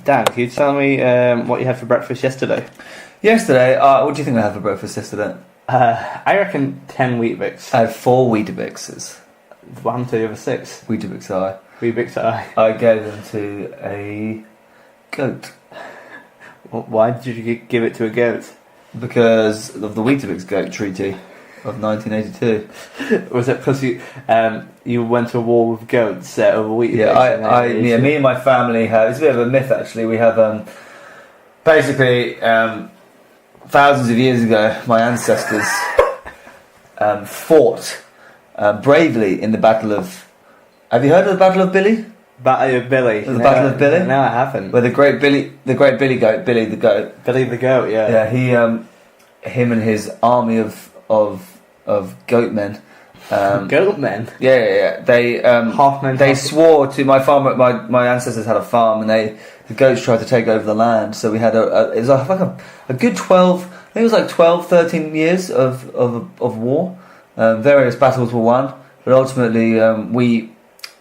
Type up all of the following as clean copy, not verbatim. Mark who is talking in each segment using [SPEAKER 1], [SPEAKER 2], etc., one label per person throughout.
[SPEAKER 1] Dan, can you tell me what you had for breakfast yesterday?
[SPEAKER 2] Yesterday, what do you think I had for breakfast yesterday?
[SPEAKER 1] I reckon 10 Weet-Bix.
[SPEAKER 2] I had 4 Weetabixes.
[SPEAKER 1] What happened to the other 6?
[SPEAKER 2] Weetabix I.
[SPEAKER 1] Weet-Bix
[SPEAKER 2] I gave them to a goat.
[SPEAKER 1] Why did you give it to a goat?
[SPEAKER 2] Because of the Weetabix goat treaty of 1982.
[SPEAKER 1] Was it because you went to war with goats over Weetabix?
[SPEAKER 2] Yeah, me and my family have. It's a bit of a myth actually. We have basically thousands of years ago, my ancestors fought bravely in the Battle of. Have you heard of the Battle of Billy?
[SPEAKER 1] Battle of Billy.
[SPEAKER 2] The Battle of Billy?
[SPEAKER 1] No, I haven't.
[SPEAKER 2] Where the great Billy goat, Billy the goat.
[SPEAKER 1] Billy the goat, yeah.
[SPEAKER 2] Yeah, him and his army of goat men.
[SPEAKER 1] Goat men?
[SPEAKER 2] Yeah. They
[SPEAKER 1] half men.
[SPEAKER 2] They swore to my farm. My ancestors had a farm, and the goats tried to take over the land. So we had it was like a good 12. I think it was like 12, 13 years of war. Various battles were won, but ultimately we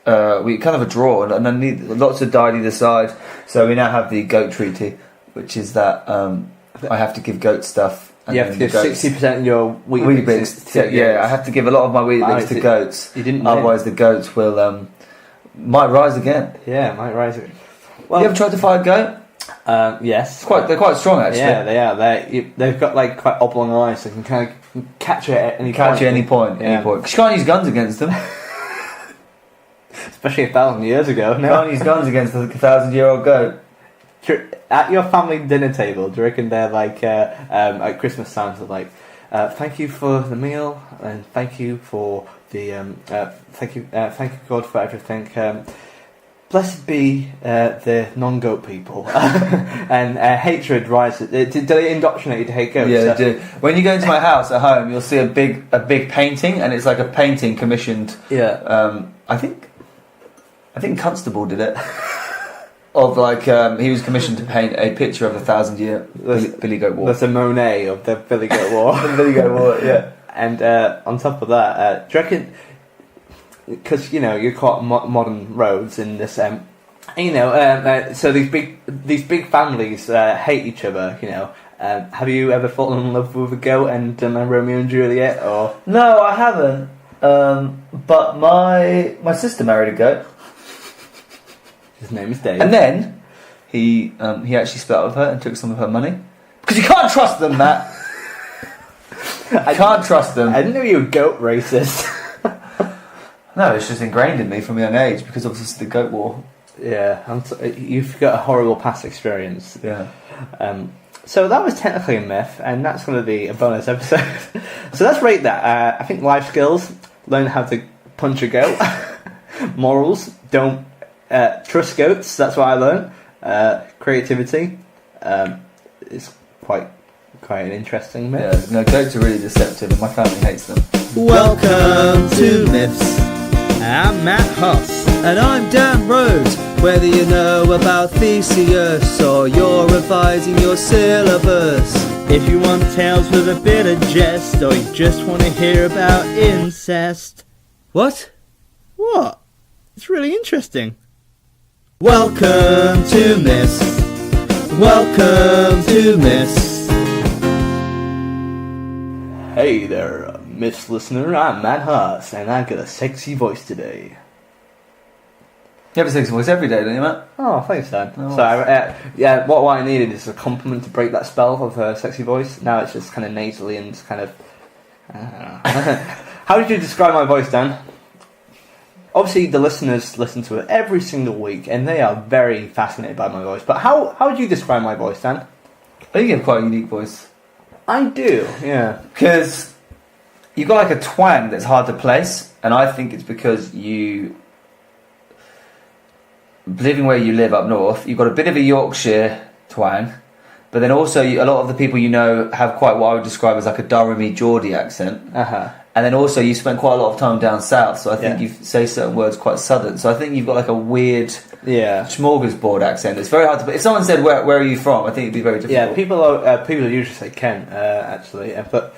[SPEAKER 2] kind of a draw, and then lots have died either side. So we now have the goat treaty, which is that I have to give goat stuff. And
[SPEAKER 1] you have to give 60% of your
[SPEAKER 2] Weet-Bix. Yeah, I have to give a lot of my Weet-Bix to goats.
[SPEAKER 1] You didn't.
[SPEAKER 2] Otherwise, the goats will might rise again.
[SPEAKER 1] Yeah, might rise again. Well,
[SPEAKER 2] you ever tried to fight a goat?
[SPEAKER 1] Yes.
[SPEAKER 2] They're quite strong actually.
[SPEAKER 1] Yeah, they are. They've got like quite oblong eyes, so you can kind of catch it at any point.
[SPEAKER 2] Any point. Because you can't use guns against them.
[SPEAKER 1] Especially 1,000 years ago. No.
[SPEAKER 2] You can't use guns against a 1,000-year-old goat.
[SPEAKER 1] At your family dinner table, do you reckon they're like at Christmas times? They're like, thank you for the meal, and thank you for the thank you God for everything. Blessed be the non-goat people, and hatred rises. Do they indoctrinate you to hate goats?
[SPEAKER 2] Yeah, they do. When you go into my house at home, you'll see a big painting, and it's like a painting commissioned.
[SPEAKER 1] Yeah.
[SPEAKER 2] I think Constable did it. Of like he was commissioned to paint a picture of the 1,000-year Billy Goat War.
[SPEAKER 1] That's a Monet of the Billy Goat War.
[SPEAKER 2] The Billy Goat War, yeah.
[SPEAKER 1] And on top of that, do you reckon? Because you've got modern roads in this, so these big families hate each other. Have you ever fallen in love with a goat and done a Romeo and Juliet? Or
[SPEAKER 2] no, I haven't. But my sister married a goat.
[SPEAKER 1] His name is Dave.
[SPEAKER 2] And then he actually split up with her and took some of her money. Because you can't trust them, Matt. Can't trust them.
[SPEAKER 1] I didn't know you were goat racist.
[SPEAKER 2] No, it's just ingrained in me from a young age because obviously the goat war.
[SPEAKER 1] Yeah, you've got a horrible past experience.
[SPEAKER 2] Yeah.
[SPEAKER 1] So that was technically a myth, and that's going to be a bonus episode. So let's rate that. I think life skills: learn how to punch a goat. Morals: don't trust goats. That's what I learned. Creativity is quite an interesting myth.
[SPEAKER 2] Yeah, no, goats are really deceptive, and my family hates them.
[SPEAKER 3] Welcome to Myths. I'm Matt Huss.
[SPEAKER 4] And I'm Dan Rhodes. Whether you know about Theseus or you're revising your syllabus,
[SPEAKER 3] If you want tales with a bit of jest, or you just want to hear about incest.
[SPEAKER 4] What?
[SPEAKER 3] What? It's really interesting.
[SPEAKER 4] Welcome to Myths. Welcome to Myths.
[SPEAKER 1] Hey there, Myths listener. I'm Matt Huss, and I've got a sexy voice today.
[SPEAKER 2] You have a sexy voice every day, don't you, Matt?
[SPEAKER 1] Oh, thanks, Dan.
[SPEAKER 2] Oh.
[SPEAKER 1] So, what I needed is a compliment to break that spell of a sexy voice. Now it's just kind of nasally and kind of... I don't know. How would you describe my voice, Dan? Obviously, the listeners listen to it every single week, and they are very fascinated by my voice. But how would you describe my voice, Dan?
[SPEAKER 2] I think you have quite a unique voice.
[SPEAKER 1] I do, yeah.
[SPEAKER 2] Because you've got like a twang that's hard to place, and I think it's because you... living where you live up north, you've got a bit of a Yorkshire twang, but then also a lot of the people you know have quite what I would describe as like a Durhamy Geordie accent.
[SPEAKER 1] Uh-huh.
[SPEAKER 2] And then also you spent quite a lot of time down south, so I think you say certain words quite southern. So I think you've got like a weird smorgasbord accent. It's very hard to... If someone said, where are you from? I think it'd be very difficult.
[SPEAKER 1] Yeah, people usually say Kent, actually. But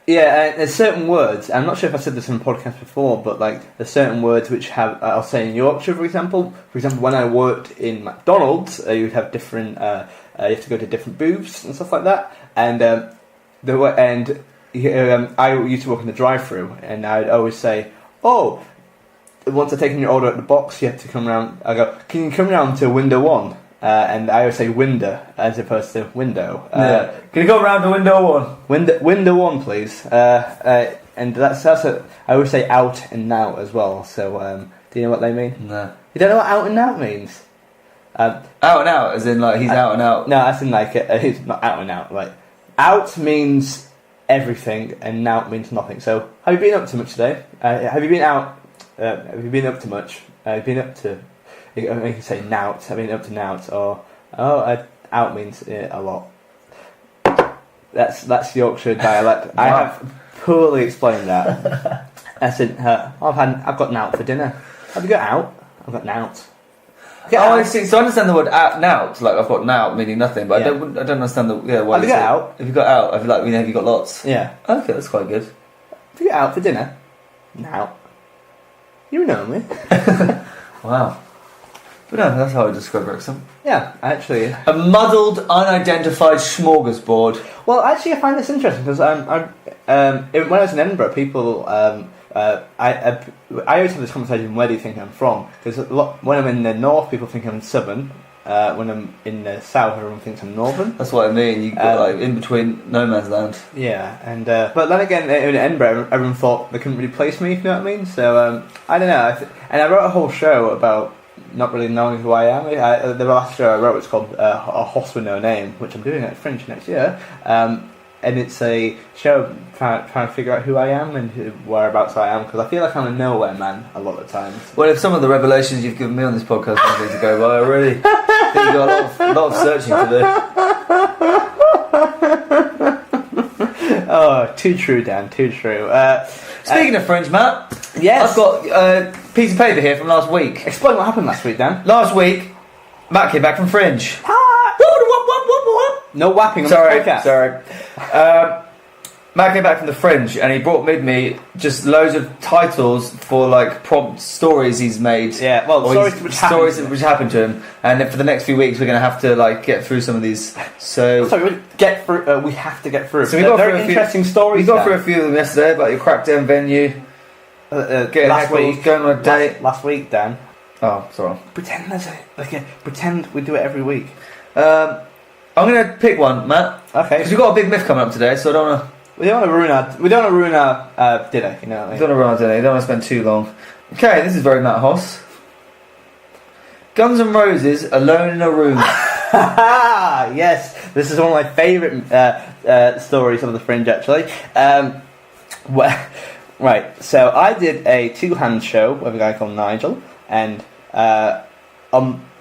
[SPEAKER 1] Yeah, there's certain words. I'm not sure if I said this in a podcast before, but like there's certain words which have. I'll say in Yorkshire, for example. For example, when I worked in McDonald's, you'd have different. You have to go to different booths and stuff like that. And I used to work in the drive-through, and I'd always say, "Oh, once I've taken your order at the box, you have to come round." I go, "Can you come round to window 1?" And I always say window as opposed to window.
[SPEAKER 2] Can you go around to window 1?
[SPEAKER 1] Window 1, please. And that's I always say out and now as well. So do you know what they mean?
[SPEAKER 2] No.
[SPEAKER 1] You don't know what out and out means?
[SPEAKER 2] Out and out, as in like he's out and out.
[SPEAKER 1] No, as in like he's not out and out. Like out means everything, and now means nothing. So have you been up to much today? Have you been out? Have you been up to much? Have you been up to? You can say nout. I've been up to nout, or out means a lot. That's Yorkshire dialect. Wow. I have poorly explained that. I said I've got nout for dinner. Have you got out? I've got nout.
[SPEAKER 2] I see. So I understand the word nout. Like I've got nout meaning nothing, but yeah. I don't understand the why.
[SPEAKER 1] Have you got out?
[SPEAKER 2] Have you got out? Have you got lots?
[SPEAKER 1] Yeah.
[SPEAKER 2] Okay, that's quite good.
[SPEAKER 1] Have you got out for dinner? Nout. You know me.
[SPEAKER 2] Wow. But no, that's how I describe Wrexham.
[SPEAKER 1] Yeah, actually.
[SPEAKER 2] A muddled, unidentified smorgasbord.
[SPEAKER 1] Well, actually, I find this interesting because when I was in Edinburgh, people, I always have this conversation, where do you think I'm from? Because when I'm in the north, people think I'm southern. When I'm in the south, everyone thinks I'm northern.
[SPEAKER 2] That's what I mean. You got like in between no man's land.
[SPEAKER 1] Yeah, and but then again, in Edinburgh, everyone thought they couldn't really place me. If you know what I mean. So I don't know. And I wrote a whole show about not really knowing who I am. The last show I wrote was called A Horse with No Name, which I'm doing at Fringe next year. And it's a show trying to figure out who I am and whereabouts I am, because I feel like I'm a nowhere man a lot of times.
[SPEAKER 2] Well, if some of the revelations you've given me on this podcast are to go by, I really think you've got a lot of searching to do.
[SPEAKER 1] Oh, too true, Dan, too true.
[SPEAKER 2] Speaking of Fringe, Matt,
[SPEAKER 1] yes,
[SPEAKER 2] I've got a piece of paper here from last week.
[SPEAKER 1] Explain what happened last week, Dan.
[SPEAKER 2] Last week, Matt came back from Fringe.
[SPEAKER 1] No whapping on
[SPEAKER 2] Sorry.
[SPEAKER 1] the podcast.
[SPEAKER 2] Sorry. Matt came back from the Fringe, and he brought with me just loads of titles for like prompt stories he's made.
[SPEAKER 1] Yeah, well, stories
[SPEAKER 2] which happened to him. And then for the next few weeks, we're going to have to like get through some of these. So
[SPEAKER 1] we get through. We have to get through.
[SPEAKER 2] So we got
[SPEAKER 1] very interesting stories.
[SPEAKER 2] We got through a few of them yesterday about your crackdown venue. Getting
[SPEAKER 1] last week,
[SPEAKER 2] going on a date
[SPEAKER 1] last week, Dan.
[SPEAKER 2] Oh, sorry.
[SPEAKER 1] Pretend there's pretend we do it every week.
[SPEAKER 2] I'm going to pick one, Matt.
[SPEAKER 1] Okay.
[SPEAKER 2] Because we've got a big myth coming up today, so I don't want to.
[SPEAKER 1] We don't want to ruin our dinner. You know what I mean?
[SPEAKER 2] We don't want to ruin our dinner. You don't want to spend too long. Okay, this is very Matt Hoss. Guns N' Roses, Alone in a Room.
[SPEAKER 1] Yes, this is one of my favourite stories of the Fringe, actually. Right, so I did a two-hand show with a guy called Nigel, and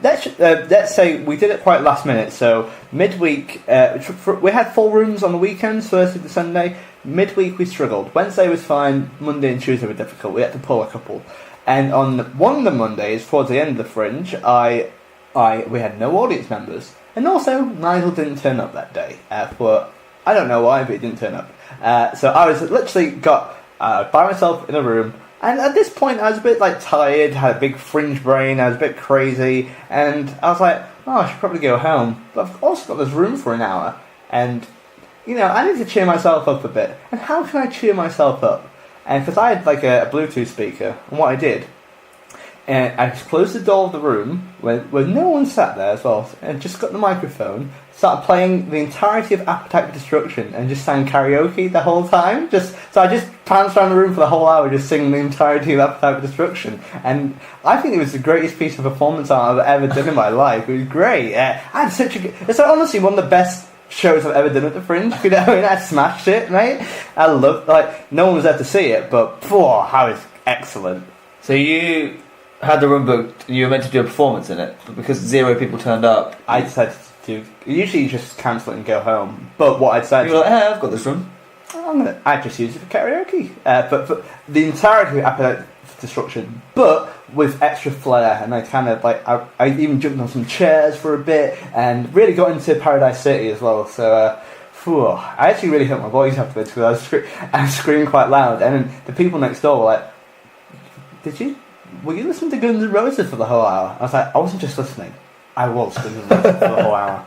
[SPEAKER 1] let's say we did it quite last minute. So midweek, we had full rooms on the weekends, Thursday to Sunday. Midweek we struggled. Wednesday was fine. Monday and Tuesday were difficult. We had to pull a couple. And on one of the Mondays, towards the end of the Fringe, we had no audience members, and also Nigel didn't turn up that day. For I don't know why, but he didn't turn up. So I was literally got by myself in a room. And at this point, I was a bit tired, had a big Fringe brain, I was a bit crazy, and I was like, oh, I should probably go home. But I've also got this room for an hour, and, I need to cheer myself up a bit. And how can I cheer myself up? And because I had a Bluetooth speaker, and what I did, and I just closed the door of the room, where no one sat there as well, and just got the microphone, started playing the entirety of Appetite for Destruction, and just sang karaoke the whole time. So I just pranced around the room for the whole hour, just singing the entirety of Appetite for Destruction. And I think it was the greatest piece of performance art I've ever done in my life. It was great. I had such a good... It's honestly one of the best shows I've ever done at the Fringe. You know what I mean? I smashed it, mate. I loved... no one was there to see it, but... how it's excellent.
[SPEAKER 2] So you had the room booked, and you were meant to do a performance in it, but because 0 people turned up,
[SPEAKER 1] I decided to... Usually you just cancel it and go home. But what I decided...
[SPEAKER 2] You were like, hey, I've got this room.
[SPEAKER 1] I just use it for karaoke. But for the entirety of Appetite for Destruction, but with extra flair. And I kind of I even jumped on some chairs for a bit and really got into Paradise City as well. So Phew, I actually really hurt my voice afterwards because I was screaming quite loud, and then the people next door were like, were you listening to Guns N' Roses for the whole hour? I was like, I wasn't just listening, I was Guns N' Roses for the whole hour.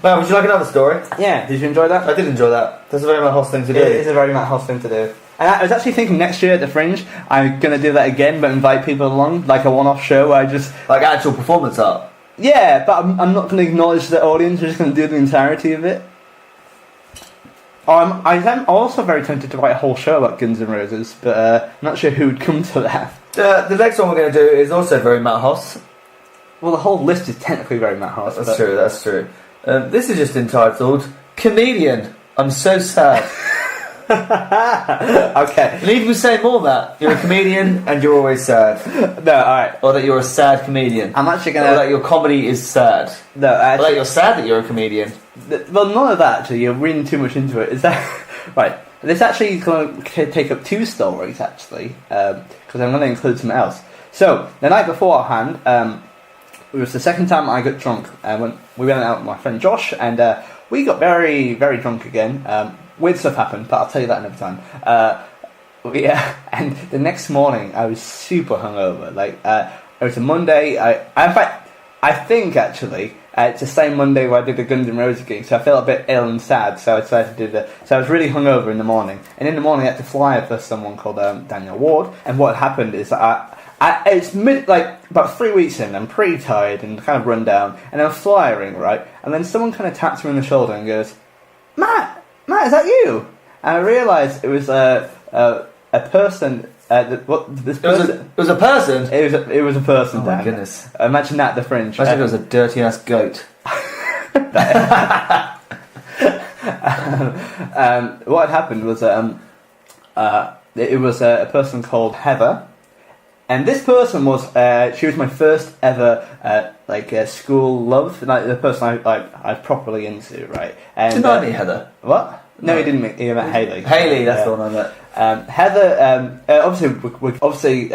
[SPEAKER 2] Well, would you like another story?
[SPEAKER 1] Yeah, did you enjoy that?
[SPEAKER 2] I did enjoy that. That's a very Matt Hoss thing to do.
[SPEAKER 1] It is a very Matt Hoss thing to do. And I was actually thinking next year at the Fringe, I'm going to do that again, but invite people along, like a one-off show where I just...
[SPEAKER 2] Like actual performance art?
[SPEAKER 1] Yeah, but I'm not going to acknowledge the audience, I'm just going to do the entirety of it. I'm also very tempted to write a whole show about Guns N' Roses, but I'm not sure who would come to that.
[SPEAKER 2] The next one we're going to do is also very Matt Hoss.
[SPEAKER 1] Well, the whole list is technically very Matt Hoss.
[SPEAKER 2] That's true, that's true. This is just entitled, Comedian, I'm so sad.
[SPEAKER 1] Okay.
[SPEAKER 2] And even say more than that. You're a comedian and you're always sad.
[SPEAKER 1] No, alright.
[SPEAKER 2] Or that you're a sad comedian.
[SPEAKER 1] I'm actually going to...
[SPEAKER 2] Or that your comedy is sad.
[SPEAKER 1] No,
[SPEAKER 2] or that you're sad that you're a comedian.
[SPEAKER 1] Well, none of that, actually. You're reading too much into it. Is that... Right. This actually is going to take up 2 stories, actually. Because I'm going to include something else. So, the night beforehand, it was the second time I got drunk. When we went out with my friend Josh, and we got very, very drunk again. Weird stuff happened, but I'll tell you that another time. And the next morning I was super hungover. Like it was a Monday. I think actually it's the same Monday where I did the Guns N' Roses gig, so I felt a bit ill and sad. So I decided to do so I was really hungover in the morning, and in the morning I had to fly for someone called Daniel Ward. And what happened is it's about 3 weeks in. I'm pretty tired and kind of run down, and I'm flying right, and then someone kind of taps me on the shoulder and goes, Matt, is that you? And I realised it was a person. It
[SPEAKER 2] was a person?
[SPEAKER 1] It was a person.
[SPEAKER 2] Oh my goodness!
[SPEAKER 1] Imagine that at the Fringe.
[SPEAKER 2] Imagine if it was a dirty ass goat.
[SPEAKER 1] What had happened was it was a person called Heather. And this person was, she was my first ever, school love, like the person I properly into, right? And,
[SPEAKER 2] didn't I meet Heather?
[SPEAKER 1] What? No, he didn't meet, he met Hayley.
[SPEAKER 2] Hayley, that's the one I met.
[SPEAKER 1] Heather, obviously,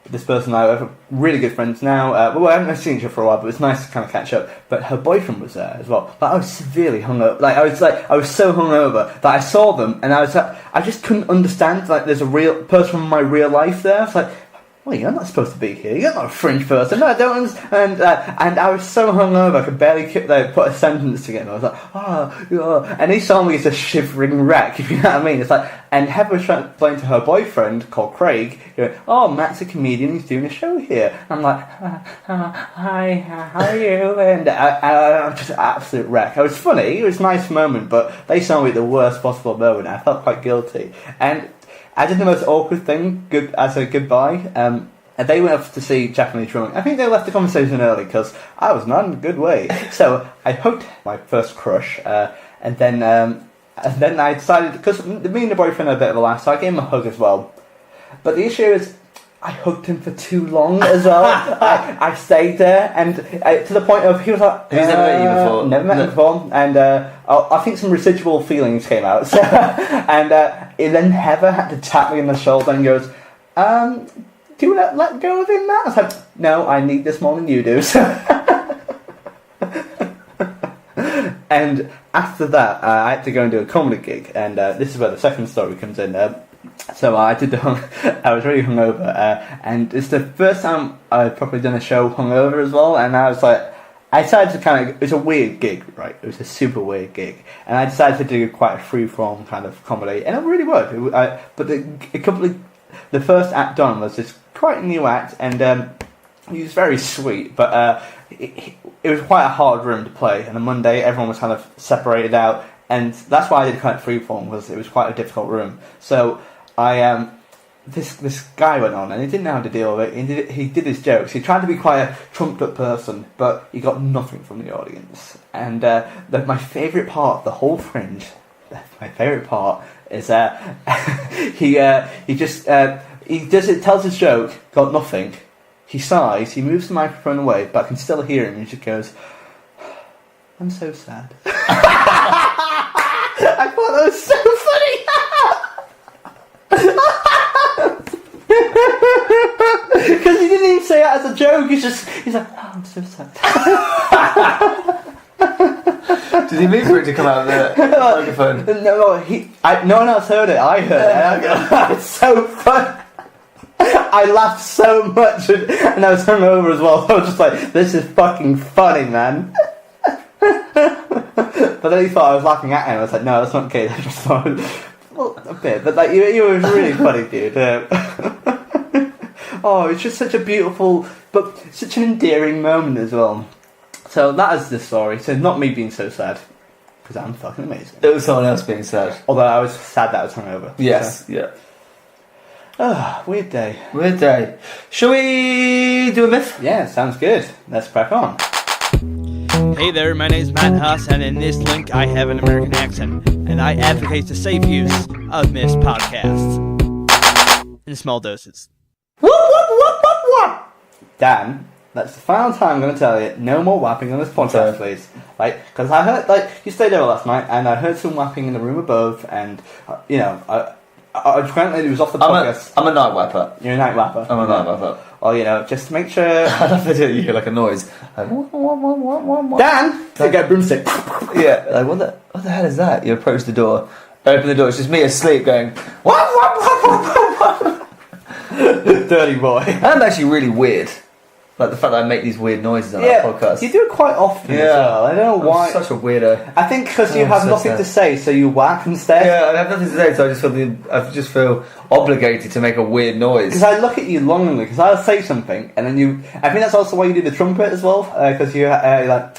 [SPEAKER 1] this person and I are really good friends now. I haven't seen each other for a while, but it's nice to kind of catch up. But her boyfriend was there as well. But I was severely hungover. I was so hungover that I saw them, and I just couldn't understand. Like, there's a real person from my real life there. I was like, well, you're not supposed to be here. You're not a Fringe person. No, I don't understand. And I was so hungover, I could barely put a sentence together. I was like, oh. And he saw me as a shivering wreck, if you know what I mean. It's like, and Heather was trying to explain to her boyfriend, called Craig, going, oh, Matt's a comedian, he's doing a show here. And I'm like, hi, how are you? And I'm just an absolute wreck. It was funny, it was a nice moment, but they saw me at the worst possible moment. I felt quite guilty. And I did the most awkward thing as a goodbye. And they went off to see Japanese drumming. I think they left the conversation early because I was not in a good way. So I hugged my first crush, and then I decided, because me and the boyfriend had a bit of a laugh, so I gave him a hug as well. But the issue is, I hugged him for too long as well. I stayed there, and to the point of he was like,
[SPEAKER 2] he's never met you before.
[SPEAKER 1] Never met me before, and I think some residual feelings came out. So, and then Heather had to tap me on the shoulder and goes, do you let go of him, Matt? I was like, no, I need this more than you do. So and after that, I had to go and do a comedy gig, and this is where the second story comes in. So I did I was really hungover, and it's the first time I've probably done a show hungover as well, and I was like, I decided to it was a weird gig, right? It was a super weird gig, and I decided to do quite a free-form kind of comedy, and it really worked. But the first act done was this quite new act, and he was very sweet, but it was quite a hard room to play, and on Monday everyone was kind of separated out, and that's why I did quite free-form, was it was quite a difficult room. So this guy went on, and he didn't know how to deal with it. He did his jokes. He tried to be quite a trumped up person, but he got nothing from the audience. And my favourite part of the whole Fringe, my favourite part is he tells his joke, got nothing. He sighs. He moves the microphone away, but I can still hear him. He just goes, "I'm so sad." I thought that was so funny. Because he didn't even say it as a joke. He's like, "Oh, I'm so sad."
[SPEAKER 2] Did he mean for it to come out of the microphone?
[SPEAKER 1] No, no one else heard it. I heard it. It's so fun. I laughed so much, and I was hungover as well. So I was just like, "This is fucking funny, man." But then he thought I was laughing at him. I was like, "No, that's not okay." I just thought, well, a bit, but like you were really funny, dude. Oh, it's just such a beautiful, but such an endearing moment as well. So that is the story. So not me being so sad, because I'm fucking amazing.
[SPEAKER 2] It was someone else being sad.
[SPEAKER 1] Although I was sad that I was hungover.
[SPEAKER 2] Yes,
[SPEAKER 1] so.
[SPEAKER 2] yeah.
[SPEAKER 1] Weird day.
[SPEAKER 2] Weird day. Shall we do a myth?
[SPEAKER 1] Yeah, sounds good. Let's crack on.
[SPEAKER 3] Hey there, my name's Matt Huss, and in this link I have an American accent, and I advocate the safe use of Miss podcasts in small doses.
[SPEAKER 1] Whoop, whoop, whoop, whoop, whoop. Dan, that's the final time I'm going to tell you, no more whapping on this podcast, please. Like, because I heard, like, you stayed over last night, and I heard some whapping in the room above, and, you know, apparently it was off the podcast.
[SPEAKER 2] I'm a night wapper.
[SPEAKER 1] You're a night wapper.
[SPEAKER 2] I'm a night wapper.
[SPEAKER 1] Or, you know, just to make sure...
[SPEAKER 2] I love to you hear like a noise. Like,
[SPEAKER 1] Dan! To get a broomstick.
[SPEAKER 2] Yeah, like, what the hell is that? You approach the door, open the door, it's just me asleep going,
[SPEAKER 1] Dirty boy.
[SPEAKER 2] I'm actually really weird. Like the fact that I make these weird noises on our podcast.
[SPEAKER 1] You do it quite often as well. I don't know why.
[SPEAKER 2] I'm such a weirdo.
[SPEAKER 1] I think because you have nothing to say, so you whack instead.
[SPEAKER 2] Yeah, I have nothing to say, so I just feel obligated to make a weird noise.
[SPEAKER 1] Because I look at you longingly, because I'll say something, and then you... I think that's also why you do the trumpet as well, because you're like,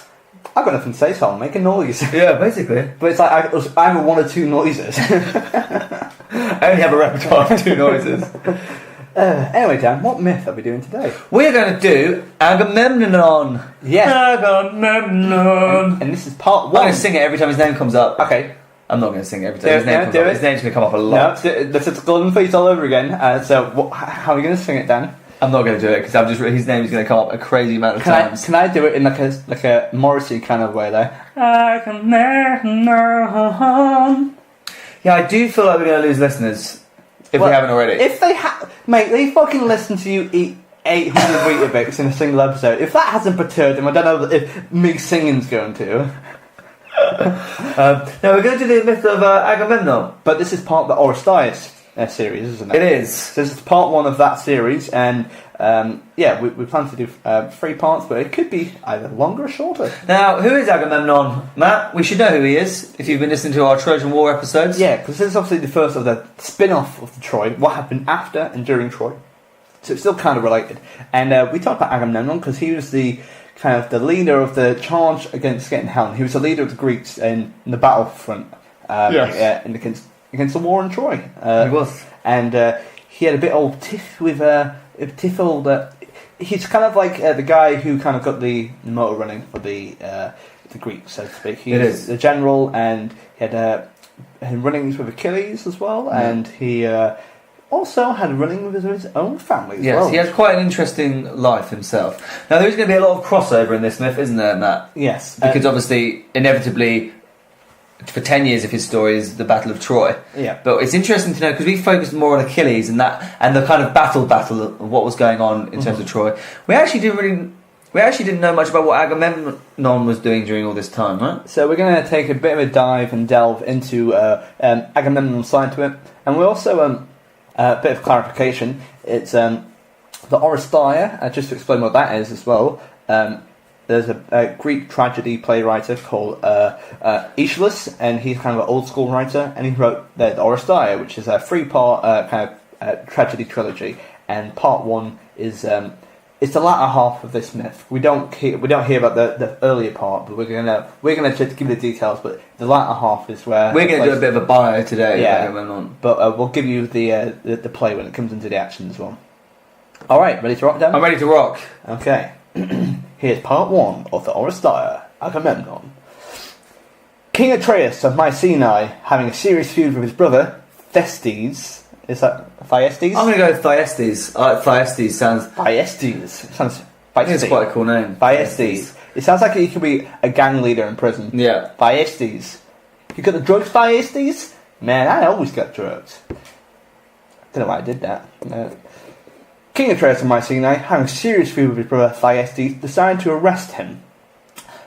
[SPEAKER 1] I've got nothing to say, so I'll make a noise.
[SPEAKER 2] Yeah, basically.
[SPEAKER 1] But it's like, I have one or two noises.
[SPEAKER 2] I only have a repertoire of 2 noises.
[SPEAKER 1] Anyway, Dan, what myth are we doing today?
[SPEAKER 2] We're going to do Agamemnon.
[SPEAKER 1] Yes.
[SPEAKER 2] Agamemnon.
[SPEAKER 1] And this is part 1.
[SPEAKER 2] I'm going to sing it every time his name comes up.
[SPEAKER 1] Okay.
[SPEAKER 2] I'm not going to sing it every time his name comes up. His name's going to come up a lot.
[SPEAKER 1] No, this is Golden Fleece all over again. So, how are you going to sing it, Dan?
[SPEAKER 2] I'm not going to do it because his name's going to come up a crazy amount of times.
[SPEAKER 1] Can I do it in like a Morrissey kind of way there? Agamemnon.
[SPEAKER 2] Yeah, I do feel like we're going to lose listeners if we haven't already.
[SPEAKER 1] If they mate, they fucking listen to you eat 800 Weetabix in a single episode. If that hasn't perturbed them, I don't know if me singing's going to.
[SPEAKER 2] Now we're going to do the myth of Agamemnon,
[SPEAKER 1] but this is part of the Oresteia series, isn't it?
[SPEAKER 2] It is.
[SPEAKER 1] So this is part 1 of that series, and we plan to do 3 parts, but it could be either longer or shorter.
[SPEAKER 2] Now, who is Agamemnon, Matt? We should know who he is if you've been listening to our Trojan War episodes.
[SPEAKER 1] Yeah, because this is obviously the first of the spin-off of the Troy. What happened after and during Troy? So it's still kind of related. And we talked about Agamemnon because he was the kind of the leader of the charge against getting Helen. He was the leader of the Greeks in the battlefront. Against the war in Troy.
[SPEAKER 2] He was.
[SPEAKER 1] And he had a bit old tiff with he's kind of like the guy who kind of got the motor running for the Greeks, so to speak. He was the general, and he had runnings with Achilles as well, and he also had runnings with his own family as well.
[SPEAKER 2] Yes, he has quite an interesting life himself. Now, there is going to be a lot of crossover in this myth, isn't there, Matt?
[SPEAKER 1] Yes.
[SPEAKER 2] Because obviously, inevitably, for 10 years of his story is the Battle of Troy.
[SPEAKER 1] Yeah.
[SPEAKER 2] But it's interesting to know, because we focused more on Achilles and the kind of battle of what was going on in terms of Troy. We actually didn't know much about what Agamemnon was doing during all this time, right?
[SPEAKER 1] So we're going to take a bit of a dive and delve into Agamemnon's side to it. And we also, a bit of clarification, it's the Oresteia, just to explain what that is as well. There's a Greek tragedy playwright called Aeschylus, and he's kind of an old school writer, and he wrote the Oresteia, which is a 3-part kind of tragedy trilogy. And part 1 is it's the latter half of this myth. We don't hear about the earlier part, but we're gonna just give you the details. But the latter half is where
[SPEAKER 2] we're gonna do a bit of a bio today.
[SPEAKER 1] Yeah, but we'll give you the play when it comes into the action as well. All right, ready to rock, Dan?
[SPEAKER 2] I'm ready to rock.
[SPEAKER 1] Okay. Here's part 1 of the Oresteia, Agamemnon. King Atreus of Mycenae, having a serious feud with his brother, Thyestes. Is that Thyestes?
[SPEAKER 2] I'm going to go with Thyestes. Thyestes sounds...
[SPEAKER 1] Thyestes. It sounds
[SPEAKER 2] I think it's quite a cool name.
[SPEAKER 1] Thyestes. It sounds like he could be a gang leader in prison.
[SPEAKER 2] Yeah.
[SPEAKER 1] Thyestes. You got the drugs, Thyestes? Man, I always got drugs. Don't know why I did that. King Atreus of Mycenae, having a serious feud with his brother Thyestes, decided to arrest him.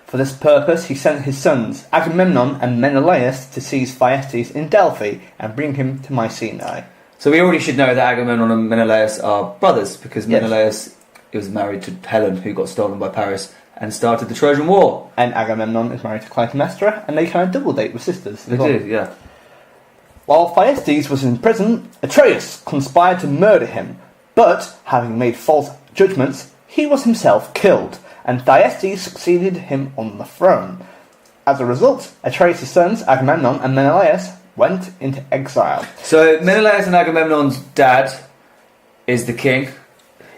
[SPEAKER 1] For this purpose, he sent his sons Agamemnon and Menelaus to seize Thyestes in Delphi and bring him to Mycenae.
[SPEAKER 2] So we already should know that Agamemnon and Menelaus are brothers, because
[SPEAKER 1] Yes.
[SPEAKER 2] Menelaus was married to Helen, who got stolen by Paris and started the Trojan War.
[SPEAKER 1] And Agamemnon is married to Clytemnestra, and they kind of double date with sisters.
[SPEAKER 2] They
[SPEAKER 1] as well.
[SPEAKER 2] do, yeah.
[SPEAKER 1] While Thyestes was in prison, Atreus conspired to murder him, but, having made false judgments, he was himself killed, and Thyestes succeeded him on the throne. As a result, Atreus' sons, Agamemnon and Menelaus, went into exile.
[SPEAKER 2] So Menelaus and Agamemnon's dad is the king.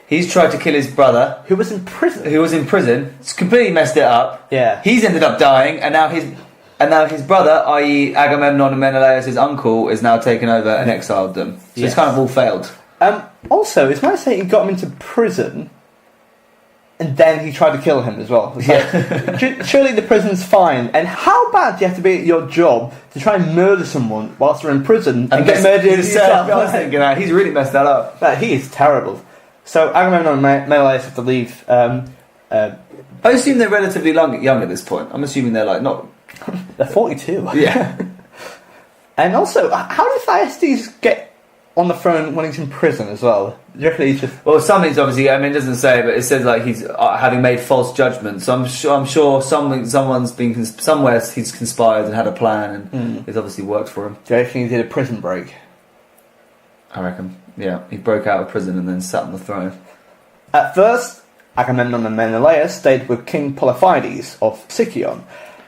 [SPEAKER 2] He's tried to kill his brother,
[SPEAKER 1] Who was in prison?
[SPEAKER 2] who was in prison. It's completely messed it up.
[SPEAKER 1] Yeah.
[SPEAKER 2] He's ended up dying, and now his brother, i.e. Agamemnon and Menelaus' uncle, is now taken over and exiled them. So
[SPEAKER 1] Yes.
[SPEAKER 2] it's kind of all failed.
[SPEAKER 1] Also, it's nice that he got him into prison, and then he tried to kill him as well. It's like, surely the prison's fine. And how bad do you have to be at your job to try and murder someone whilst they're in prison and get murdered yourself?
[SPEAKER 2] I was thinking that. He's really messed that up.
[SPEAKER 1] He is terrible. So Agamemnon and Menelaus have to leave.
[SPEAKER 2] I assume they're relatively young at this point. I'm assuming they're like not...
[SPEAKER 1] They're 42.
[SPEAKER 2] Yeah.
[SPEAKER 1] And also, how did Thyestes get on the throne when he's in prison as well? Do you reckon he's just...
[SPEAKER 2] Well, something's obviously... I mean, it doesn't say, but it says like he's having made false judgments. So I'm sure someone's been... Somewhere he's conspired and had a plan, and it's obviously worked for him.
[SPEAKER 1] Do you reckon he did a prison break?
[SPEAKER 2] I reckon. Yeah, he broke out of prison and then sat on the throne.
[SPEAKER 1] At first, Agamemnon and Menelaus stayed with King Polyphides of Sicyon,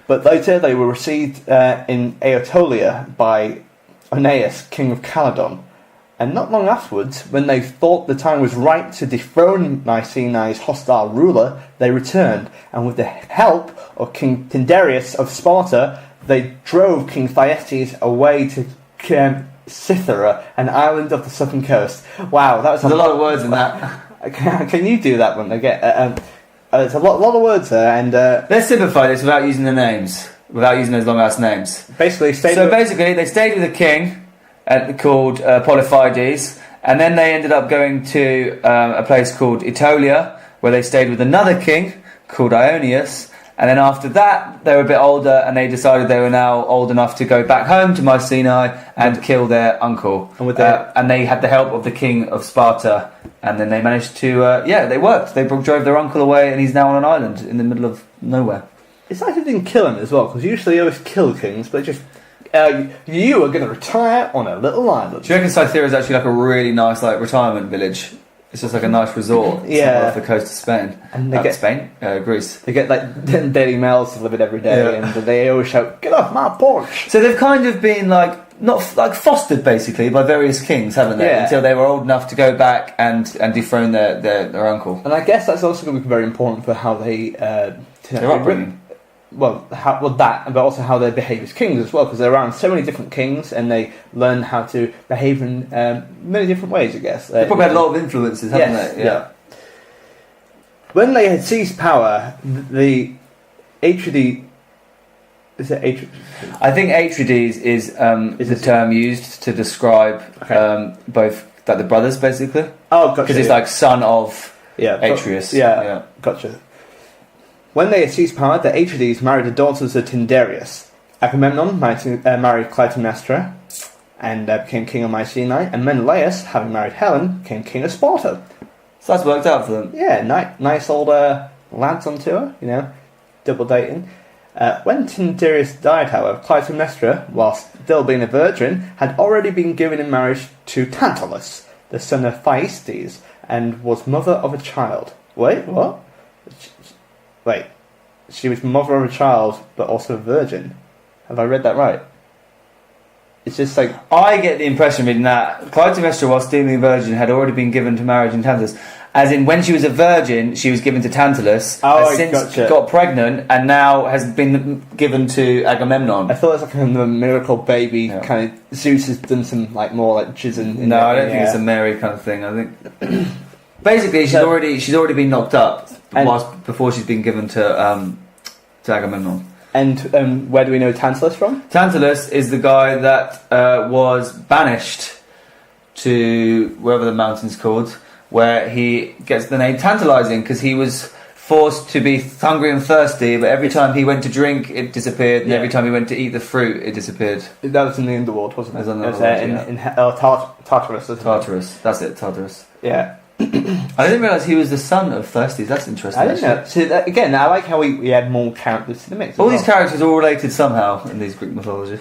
[SPEAKER 1] but later they were received in Aetolia by Aeneas, king of Caledon. And not long afterwards, when they thought the time was right to dethrone Mycenae's hostile ruler, they returned, and with the help of King Tyndareus of Sparta, they drove King Thyestes away to Cythera, an island of the southern coast. Wow, that was
[SPEAKER 2] There's a lot of words in that.
[SPEAKER 1] Can you do that one again? There's a lot of words there, and
[SPEAKER 2] Let's simplify this without using the names, without using those long ass names.
[SPEAKER 1] basically
[SPEAKER 2] Basically, they stayed with a king called Polyphides, and then they ended up going to a place called Aetolia, where they stayed with another king called Ionius. And then after that, they were a bit older, and they decided they were now old enough to go back home to Mycenae and kill their uncle. And they had the help of the king of Sparta, and then they managed to, they worked. They drove their uncle away, and he's now on an island in the middle of nowhere.
[SPEAKER 1] It's like they didn't kill him as well, because usually they always kill kings, but just you are going to retire on a little island.
[SPEAKER 2] Do you reckon Cythera is actually like a really nice like retirement village? It's just like a nice resort off the coast of Spain.
[SPEAKER 1] And they
[SPEAKER 2] Spain? Greece.
[SPEAKER 1] They get like Daily Mails delivered every day, and they always shout, "Get off my porch!"
[SPEAKER 2] So they've kind of been like not like fostered basically by various kings, haven't they?
[SPEAKER 1] Yeah.
[SPEAKER 2] Until they were old enough to go back and dethrone their uncle.
[SPEAKER 1] And I guess that's also going to be very important for how they
[SPEAKER 2] Their upbringing.
[SPEAKER 1] that, but also how they behave as kings as well, because they're around so many different kings, and they learn how to behave in many different ways, I guess.
[SPEAKER 2] They probably had a lot of influences, haven't they?
[SPEAKER 1] Yeah. When they had seized power, the Atrides... Is it Atrides?
[SPEAKER 2] I think Atrides is the term used to describe both like the brothers, basically.
[SPEAKER 1] Oh, gotcha.
[SPEAKER 2] Because it's like son of
[SPEAKER 1] Atreus.
[SPEAKER 2] Yeah.
[SPEAKER 1] Gotcha. When they had seized power, the Atrides married the daughters of Tyndareus. Agamemnon married Clytemnestra and became king of Mycenae, and Menelaus, having married Helen, became king of Sparta.
[SPEAKER 2] So that's worked out for them.
[SPEAKER 1] Yeah, nice old lads on tour, double dating. When Tyndareus died, however, Clytemnestra, whilst still being a virgin, had already been given in marriage to Tantalus, the son of Thyestes, and was mother of a child. Wait, what? Wait, she was mother of a child, but also a virgin. Have I read that right? It's just like...
[SPEAKER 2] I get the impression reading that Clytemnestra, while still being a virgin, had already been given to marriage in Tantalus. As in, when she was a virgin, she was given to Tantalus, has since got pregnant, and now has been given to Agamemnon.
[SPEAKER 1] I thought it was like a miracle baby, kind of... Zeus has done some more jizzing...
[SPEAKER 2] No, I don't think it's a Mary kind of thing. I think... Basically, she's already been knocked up before she's been given to Agamemnon.
[SPEAKER 1] And where do we know Tantalus from?
[SPEAKER 2] Tantalus is the guy that was banished to wherever the mountain's called, where he gets the name Tantalizing because he was forced to be hungry and thirsty, but every time he went to drink, it disappeared, and every time he went to eat the fruit, it disappeared.
[SPEAKER 1] That was in the underworld, wasn't it?
[SPEAKER 2] It was on the
[SPEAKER 1] It was
[SPEAKER 2] underworld,
[SPEAKER 1] in Tartarus. Isn't it?
[SPEAKER 2] Tartarus. That's it, Tartarus.
[SPEAKER 1] Yeah.
[SPEAKER 2] I didn't realise he was the son of Thirsties. That's interesting.
[SPEAKER 1] I didn't know. So again, I like how we had more characters to the mix.
[SPEAKER 2] All these characters are all related somehow in these Greek mythology.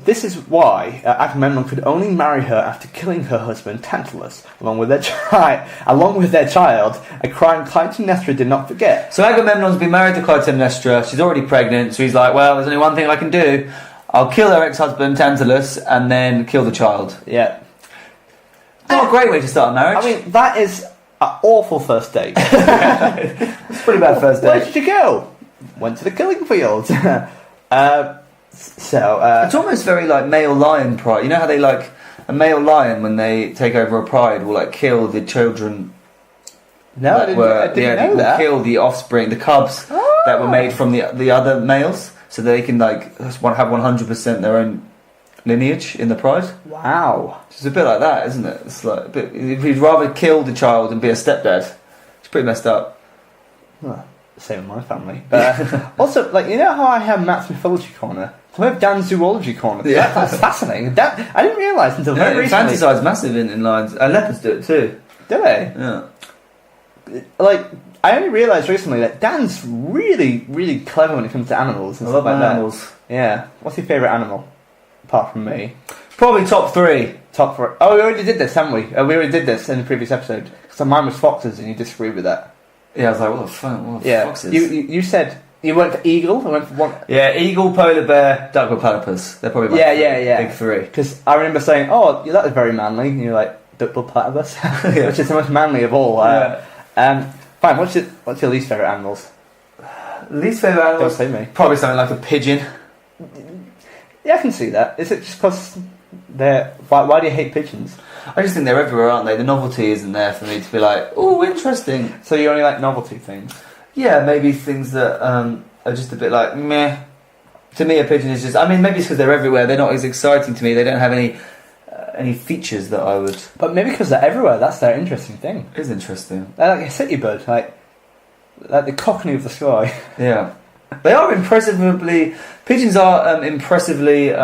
[SPEAKER 1] This is why Agamemnon could only marry her after killing her husband Tantalus, along with their child, a crime Clytemnestra did not forget.
[SPEAKER 2] So Agamemnon's been married to Clytemnestra. She's already pregnant, so he's like, well, there's only one thing I can do. I'll kill her ex-husband Tantalus and then kill the child.
[SPEAKER 1] Yeah.
[SPEAKER 2] Not a great way to start a marriage.
[SPEAKER 1] I mean, that is an awful first date.
[SPEAKER 2] It's a pretty bad first date.
[SPEAKER 1] Where did you go? Went to the killing field.
[SPEAKER 2] It's almost very like male lion pride. You know how they like a male lion when they take over a pride will like kill the children.
[SPEAKER 1] No, I didn't know that.
[SPEAKER 2] Kill the offspring, the cubs that were made from the other males, so they can like have 100% their own lineage in the pride.
[SPEAKER 1] Wow,
[SPEAKER 2] It's a bit like that, isn't it? It's like a bit. If you'd rather kill the child and be a stepdad, it's pretty messed up.
[SPEAKER 1] Well, same with my family. Also, like, you know how I have Matt's Mythology Corner? So I have Dan's Zoology Corner.
[SPEAKER 2] Yeah.
[SPEAKER 1] That's fascinating. I didn't realise until very recently.
[SPEAKER 2] Infanticide massive in lions, and leopards do it too.
[SPEAKER 1] Do they?
[SPEAKER 2] Yeah.
[SPEAKER 1] Like, I only realised recently that Dan's really, really clever when it comes to animals and
[SPEAKER 2] I
[SPEAKER 1] stuff
[SPEAKER 2] love
[SPEAKER 1] like that.
[SPEAKER 2] animals.
[SPEAKER 1] Yeah. What's your favourite animal? Apart from me.
[SPEAKER 2] Probably top 3.
[SPEAKER 1] Top 4. Oh, we already did this, haven't we? We already did this in the previous episode. So mine was foxes and you disagreed with that.
[SPEAKER 2] Yeah, I was like, what the fuck? What the foxes?
[SPEAKER 1] You said you went for eagle. I went for one.
[SPEAKER 2] Yeah, eagle, polar bear, duck-billed platypus. They're probably my big 3.
[SPEAKER 1] Because I remember saying, "Oh, that was very manly," and you're like, "Duck-billed platypus," which is the most manly of all. Fine. What's your least favourite animals?
[SPEAKER 2] Least favourite animals?
[SPEAKER 1] Don't say me.
[SPEAKER 2] Probably something like a pigeon.
[SPEAKER 1] Yeah, I can see that. Is it just because they're? Why do you hate pigeons?
[SPEAKER 2] I just think they're everywhere, aren't they? The novelty isn't there for me to be like, oh, interesting.
[SPEAKER 1] So you only like novelty things?
[SPEAKER 2] Yeah, maybe things that are just a bit like meh. To me, a pigeon is just. I mean, maybe it's because they're everywhere. They're not as exciting to me. They don't have any features that I would.
[SPEAKER 1] But maybe because they're everywhere, that's their interesting thing.
[SPEAKER 2] It is interesting.
[SPEAKER 1] They're like a city bird, like the cockney of the sky.
[SPEAKER 2] Yeah, they are impressively. Pigeons are impressively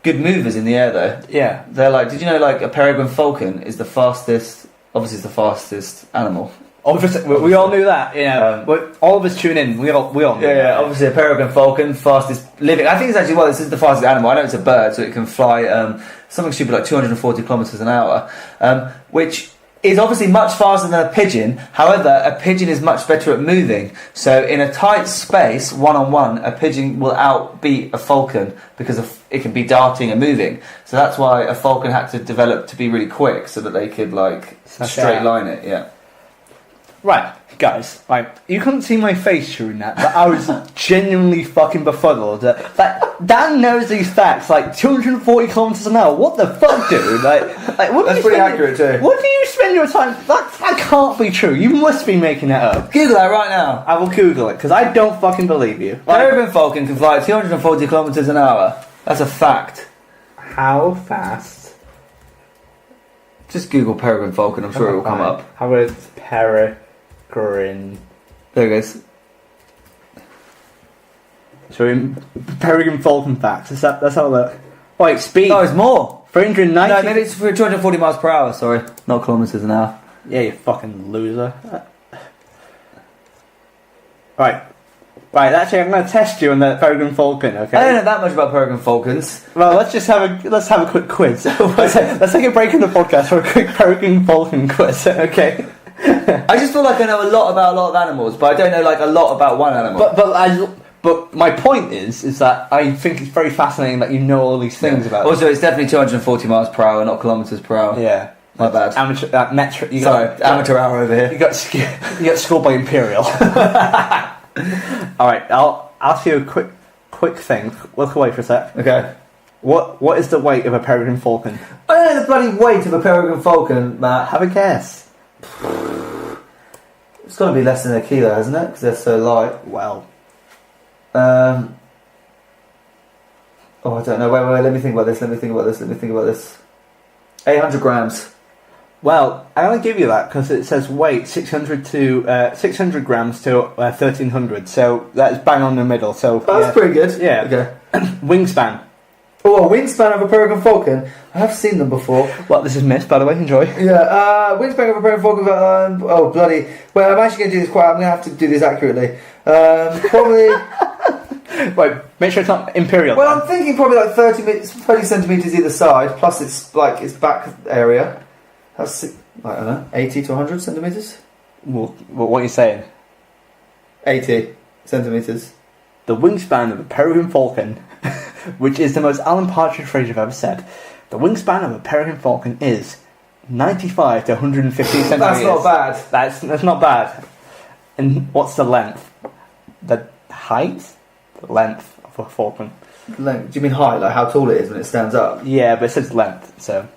[SPEAKER 2] good movers in the air, though.
[SPEAKER 1] Yeah,
[SPEAKER 2] they're like. Did you know, like a peregrine falcon is the fastest? Obviously, it's the fastest animal.
[SPEAKER 1] Obviously, we all knew that. You know, all of us tune in. We all knew.
[SPEAKER 2] Yeah. Obviously, a peregrine falcon, fastest living. I think it's actually this is the fastest animal. I know it's a bird, so it can fly something stupid like 240 kilometers an hour, which is obviously much faster than a pigeon. However, a pigeon is much better at moving. So, in a tight space, one-on-one, a pigeon will outbeat a falcon because it can be darting and moving. So that's why a falcon had to develop to be really quick, so that they could straight line it. Yeah.
[SPEAKER 1] Right, guys, you couldn't see my face during that, but I was genuinely fucking befuddled. Dan knows these facts, like 240 kilometers an hour. What the fuck, dude? What
[SPEAKER 2] That's pretty accurate too.
[SPEAKER 1] What do you spend your time? That can't be true. You must be making that up.
[SPEAKER 2] Google that right now.
[SPEAKER 1] I will Google it because I don't fucking believe you.
[SPEAKER 2] Peregrine falcon can fly at 240 kilometers an hour. That's a fact.
[SPEAKER 1] How fast?
[SPEAKER 2] Just Google peregrine falcon. I'm sure it will come up.
[SPEAKER 1] How about peregrine?
[SPEAKER 2] There it goes.
[SPEAKER 1] So peregrine falcon facts. Let's have a look. Wait, speed.
[SPEAKER 2] No, it's more.
[SPEAKER 1] 390.
[SPEAKER 2] No, maybe it's for 240 miles per hour. Sorry, not kilometers an hour.
[SPEAKER 1] Yeah, you fucking loser. Right. Actually, I'm going to test you on the peregrine falcon. Okay.
[SPEAKER 2] I don't know that much about peregrine falcons.
[SPEAKER 1] Well, let's have a quick quiz. let's take a break in the podcast for a quick peregrine falcon quiz. Okay.
[SPEAKER 2] I just feel like I know a lot about a lot of animals, but I don't know a lot about one animal.
[SPEAKER 1] But my point is that I think it's very fascinating that you know all these things about.
[SPEAKER 2] Also, it's definitely 240 miles per hour, not kilometers per hour.
[SPEAKER 1] Yeah.
[SPEAKER 2] My bad.
[SPEAKER 1] Amateur metric.
[SPEAKER 2] Amateur hour over here.
[SPEAKER 1] You got scored by Imperial. All right, I'll ask you a quick thing. Look away for a sec.
[SPEAKER 2] Okay.
[SPEAKER 1] What is the weight of a peregrine falcon?
[SPEAKER 2] I don't know the bloody weight of a peregrine falcon, Matt.
[SPEAKER 1] Have a guess.
[SPEAKER 2] It's got to be less than a kilo, hasn't it? Because they're so light.
[SPEAKER 1] Well.
[SPEAKER 2] I don't know. Wait. Let me think about this. 800 grams.
[SPEAKER 1] Well, I'm going to give you that because it says weight 600 grams to 1,300. So that's bang on the middle. So
[SPEAKER 2] That's pretty good.
[SPEAKER 1] Yeah.
[SPEAKER 2] Okay.
[SPEAKER 1] Wingspan.
[SPEAKER 2] Oh, a wingspan of a peregrine falcon. I have seen them before.
[SPEAKER 1] Well, this is missed, by the way. Enjoy.
[SPEAKER 2] Yeah, wingspan of a peregrine falcon. Oh, bloody. Well, I'm actually going to do this I'm going to have to do this accurately. Probably.
[SPEAKER 1] Wait, make sure it's not imperial.
[SPEAKER 2] Well, I'm thinking probably like 30 centimetres either side, plus its back area. That's, I don't know, 80 to 100 centimetres?
[SPEAKER 1] Well, what are you saying?
[SPEAKER 2] 80 centimetres.
[SPEAKER 1] The wingspan of a peregrine falcon, which is the most Alan Partridge phrase I've ever said. The wingspan of a peregrine falcon is 95 to 150 centimetres.
[SPEAKER 2] That's not bad.
[SPEAKER 1] That's not bad. And what's the length? The height? The length of a falcon.
[SPEAKER 2] Length. Do you mean height, like how tall it is when it stands up?
[SPEAKER 1] Yeah, but it says length, so...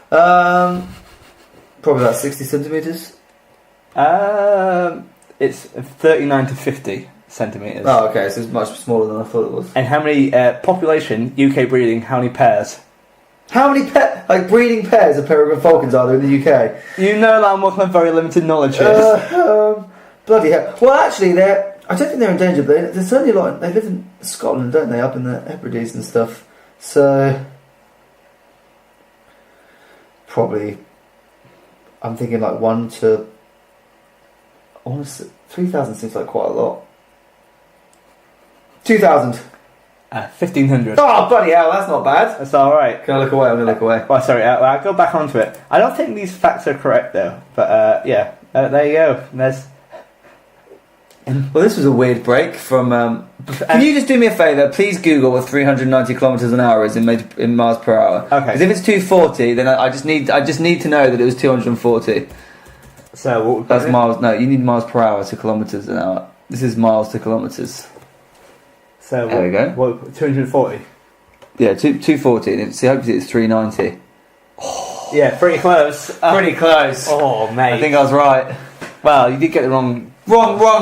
[SPEAKER 2] Probably about 60 centimetres.
[SPEAKER 1] It's 39 to 50 centimetres.
[SPEAKER 2] Oh, okay, so it's much smaller than I thought it was.
[SPEAKER 1] And how many population, UK breeding, how many pairs?
[SPEAKER 2] How many breeding pairs of peregrine falcons are there in the UK?
[SPEAKER 1] You know that I'm working with very limited knowledge here.
[SPEAKER 2] Bloody hell. Well, actually, I don't think they're endangered, but there's certainly a lot. They live in Scotland, don't they? Up in the Hebrides and stuff. So, probably, I'm thinking like 1 to... Honestly, 3,000 seems like quite a lot. 2,000.
[SPEAKER 1] 1,500.
[SPEAKER 2] Oh, bloody hell, that's not bad.
[SPEAKER 1] That's alright.
[SPEAKER 2] Can I look away? I'm going to look away.
[SPEAKER 1] Well, sorry, I'll go back onto it. I don't think these facts are correct, though. But, yeah, there you go. There's...
[SPEAKER 2] Well, this was a weird break from... can you just do me a favour? Please Google what 390 kilometres an hour is in miles per hour.
[SPEAKER 1] Okay.
[SPEAKER 2] Because if it's 240, then I just need to know that it was 240.
[SPEAKER 1] So, what would
[SPEAKER 2] That's miles... No, you need miles per hour to kilometres an hour. This is miles to kilometres.
[SPEAKER 1] So,
[SPEAKER 2] there we go.
[SPEAKER 1] What, 240?
[SPEAKER 2] Yeah, 240. See, hopefully it's 390.
[SPEAKER 1] Yeah, pretty close.
[SPEAKER 2] Pretty close.
[SPEAKER 1] Oh, mate.
[SPEAKER 2] I think I was right.
[SPEAKER 1] Well, you did get the wrong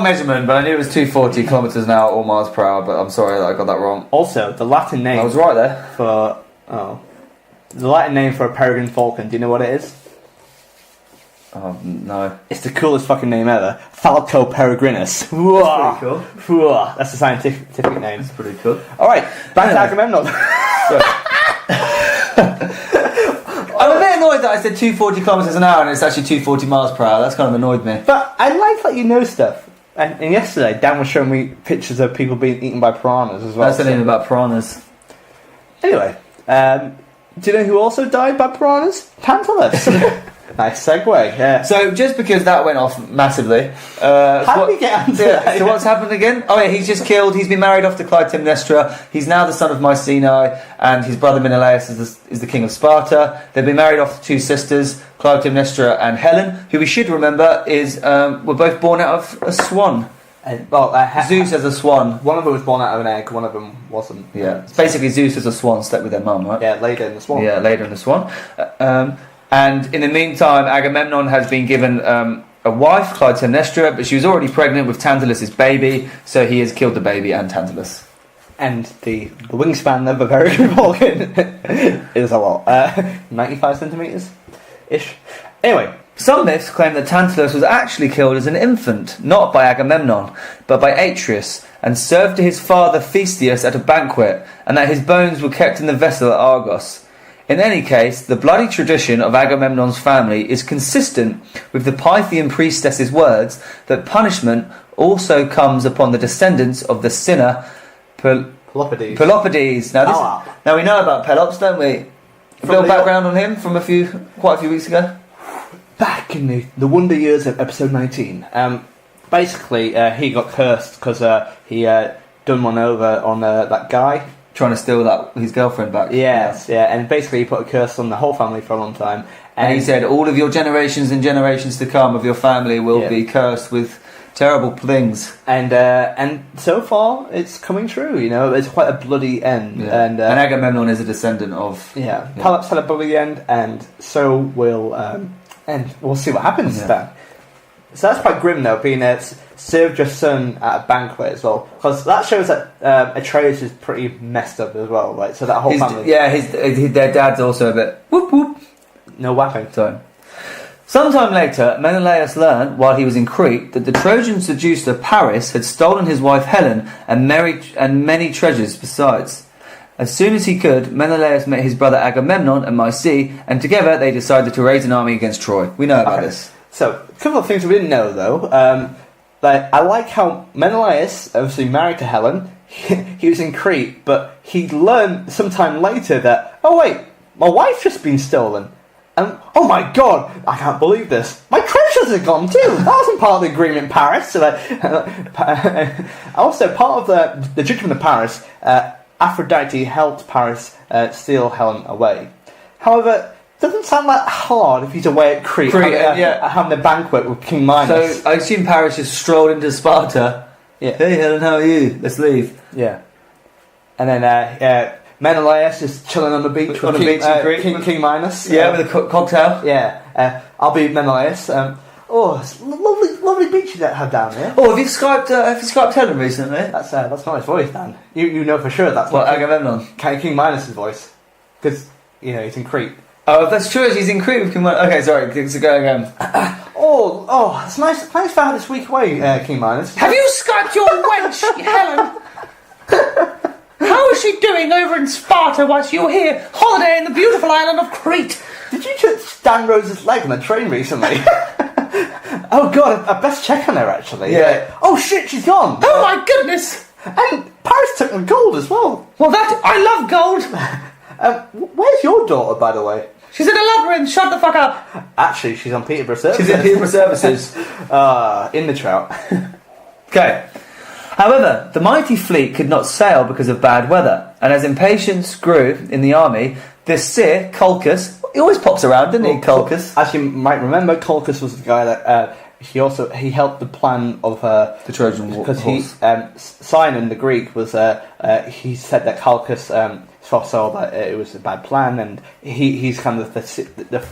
[SPEAKER 2] measurement, but I knew it was 240 kilometres an hour or miles per hour, but I'm sorry that I got that wrong.
[SPEAKER 1] Also, the Latin name...
[SPEAKER 2] I was right there.
[SPEAKER 1] The Latin name for a peregrine falcon, do you know what it is?
[SPEAKER 2] Oh, no.
[SPEAKER 1] It's the coolest fucking name ever. Falco peregrinus.
[SPEAKER 2] That's pretty cool.
[SPEAKER 1] That's the scientific name.
[SPEAKER 2] That's pretty cool.
[SPEAKER 1] Alright, back to Agamemnon.
[SPEAKER 2] I'm a bit annoyed that I said 240 kilometres an hour and it's actually 240 miles per hour. That's kind of annoyed me.
[SPEAKER 1] But I like that you know stuff. And yesterday, Dan was showing me pictures of people being eaten by piranhas as well.
[SPEAKER 2] That's the name about piranhas.
[SPEAKER 1] Anyway, do you know who also died by piranhas? Tantalus. Nice segue, yeah.
[SPEAKER 2] So, just because that went off massively...
[SPEAKER 1] How did we get onto that?
[SPEAKER 2] So what's happened again? Oh yeah, he's just killed. He's been married off to Clytemnestra. He's now the son of Mycenae, and his brother Menelaus is the king of Sparta. They've been married off to two sisters, Clytemnestra and Helen, who we should remember were both born out of a swan. Zeus as a swan.
[SPEAKER 1] One of them was born out of an egg, one of them wasn't.
[SPEAKER 2] Yeah, it's basically Zeus as a swan slept with their mum, right?
[SPEAKER 1] Yeah, later in the swan.
[SPEAKER 2] Yeah, later in the swan. And in the meantime, Agamemnon has been given a wife, Clytemnestra, but she was already pregnant with Tantalus' baby, so he has killed the baby and Tantalus.
[SPEAKER 1] And the wingspan of a peregrine falcon is a lot. 95 centimetres-ish. Anyway,
[SPEAKER 2] some myths claim that Tantalus was actually killed as an infant, not by Agamemnon, but by Atreus, and served to his father Theseus at a banquet, and that his bones were kept in the vessel at Argos. In any case, the bloody tradition of Agamemnon's family is consistent with the Pythian priestess's words that punishment also comes upon the descendants of the sinner Pelopides. Now we know about Pelops, don't we? A little background on him from quite a few weeks ago.
[SPEAKER 1] Back in the wonder years of episode 19, basically he got cursed because he done one over on that guy.
[SPEAKER 2] Trying to steal his girlfriend back.
[SPEAKER 1] Yes, yeah, and basically he put a curse on the whole family for a long time.
[SPEAKER 2] And he said, all of your generations and generations to come of your family will be cursed with terrible things.
[SPEAKER 1] And so far, it's coming true, you know, it's quite a bloody end.
[SPEAKER 2] Yeah. And Agamemnon is a descendant of...
[SPEAKER 1] Yeah, Pelops had a bloody end, and so will... and we'll see what happens then. So that's quite grim, though, being served your son at a banquet as well, because that shows that Atreus is pretty messed up as well, right? So that whole family,
[SPEAKER 2] their dad's also a bit whoop whoop.
[SPEAKER 1] no weapon.
[SPEAKER 2] So, sometime later, Menelaus learned, while he was in Crete, that the Trojan seducer Paris had stolen his wife Helen and many treasures besides. As soon as he could, Menelaus met his brother Agamemnon at Mycenae, and together they decided to raise an army against Troy. We know about this.
[SPEAKER 1] So, a couple of things we didn't know, though. I like how Menelaus, obviously married to Helen, he was in Crete, but he learned sometime later that, oh wait, my wife's just been stolen. And, oh my god, I can't believe this. My treasures are gone too. That wasn't part of the agreement in Paris. So also, part of the judgment of Paris, Aphrodite helped Paris steal Helen away. However, it doesn't sound that hard if he's away at Crete having a banquet with King Minos.
[SPEAKER 2] So I assume Paris just strolled into Sparta.
[SPEAKER 1] Yeah.
[SPEAKER 2] Hey Helen, how are you? Let's leave.
[SPEAKER 1] Yeah. And then Menelaus is chilling on the beach with King Minos.
[SPEAKER 2] Yeah, with a cocktail.
[SPEAKER 1] Yeah. I'll be Menelaus. It's lovely beach you have down here.
[SPEAKER 2] Oh, have you Skyped Helen recently?
[SPEAKER 1] That's not his voice, Dan. You know for sure that's
[SPEAKER 2] what
[SPEAKER 1] not
[SPEAKER 2] Agamemnon.
[SPEAKER 1] King Minos' voice, because he's in Crete.
[SPEAKER 2] Oh, if that's true, he's in Crete with King Minos. Okay, sorry, so go again.
[SPEAKER 1] It's nice for having this week away, King Minos.
[SPEAKER 5] Have you Skyped your wench, Helen? How is she doing over in Sparta whilst you're here holiday in the beautiful island of Crete?
[SPEAKER 1] Did you touch Dan Rose's leg on the train recently? Oh god, I best check on her actually.
[SPEAKER 2] Yeah.
[SPEAKER 1] Oh shit, she's gone.
[SPEAKER 5] Oh my goodness!
[SPEAKER 1] And Paris took the gold as well.
[SPEAKER 5] Well, I love gold.
[SPEAKER 1] Where's your daughter, by the way?
[SPEAKER 5] She's in a labyrinth. Shut the fuck up.
[SPEAKER 1] Actually, she's on Peterborough Services.
[SPEAKER 2] She's in Peterborough Services.
[SPEAKER 1] In the trout.
[SPEAKER 2] Okay. However, the mighty fleet could not sail because of bad weather, and as impatience grew in the army, the seer, Colchis, he always pops around, doesn't he, Colchis?
[SPEAKER 1] As you might remember, Colchis was the guy that he helped the plan of
[SPEAKER 2] the Trojan
[SPEAKER 1] horse.
[SPEAKER 2] Because
[SPEAKER 1] Sinon, the Greek, was he said that Colchis foresaw that it was a bad plan, and he's kind of the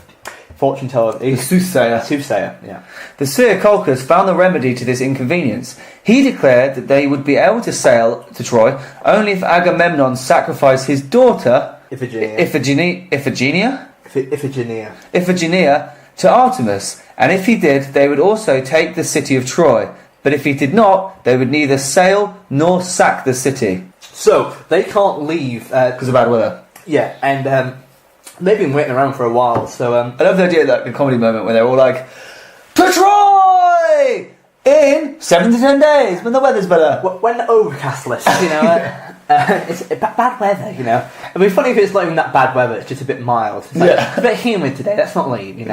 [SPEAKER 1] fortune teller,
[SPEAKER 2] the soothsayer.
[SPEAKER 1] Yeah.
[SPEAKER 2] The seer Colchis found the remedy to this inconvenience. He declared that they would be able to sail to Troy only if Agamemnon sacrificed his daughter Iphigenia to Artemis, and if he did, they would also take the city of Troy. But if he did not, they would neither sail nor sack the city.
[SPEAKER 1] So they can't leave
[SPEAKER 2] because of bad weather.
[SPEAKER 1] Yeah, and they've been waiting around for a while. So
[SPEAKER 2] I love the idea of the comedy moment where they're all like, "To Troy in 7 to 10 days when the weather's better."
[SPEAKER 1] When the overcast list, it's bad weather. It'd be funny if it's not even that bad weather. It's just a bit mild. It's it's a bit humid today. Let's not leave.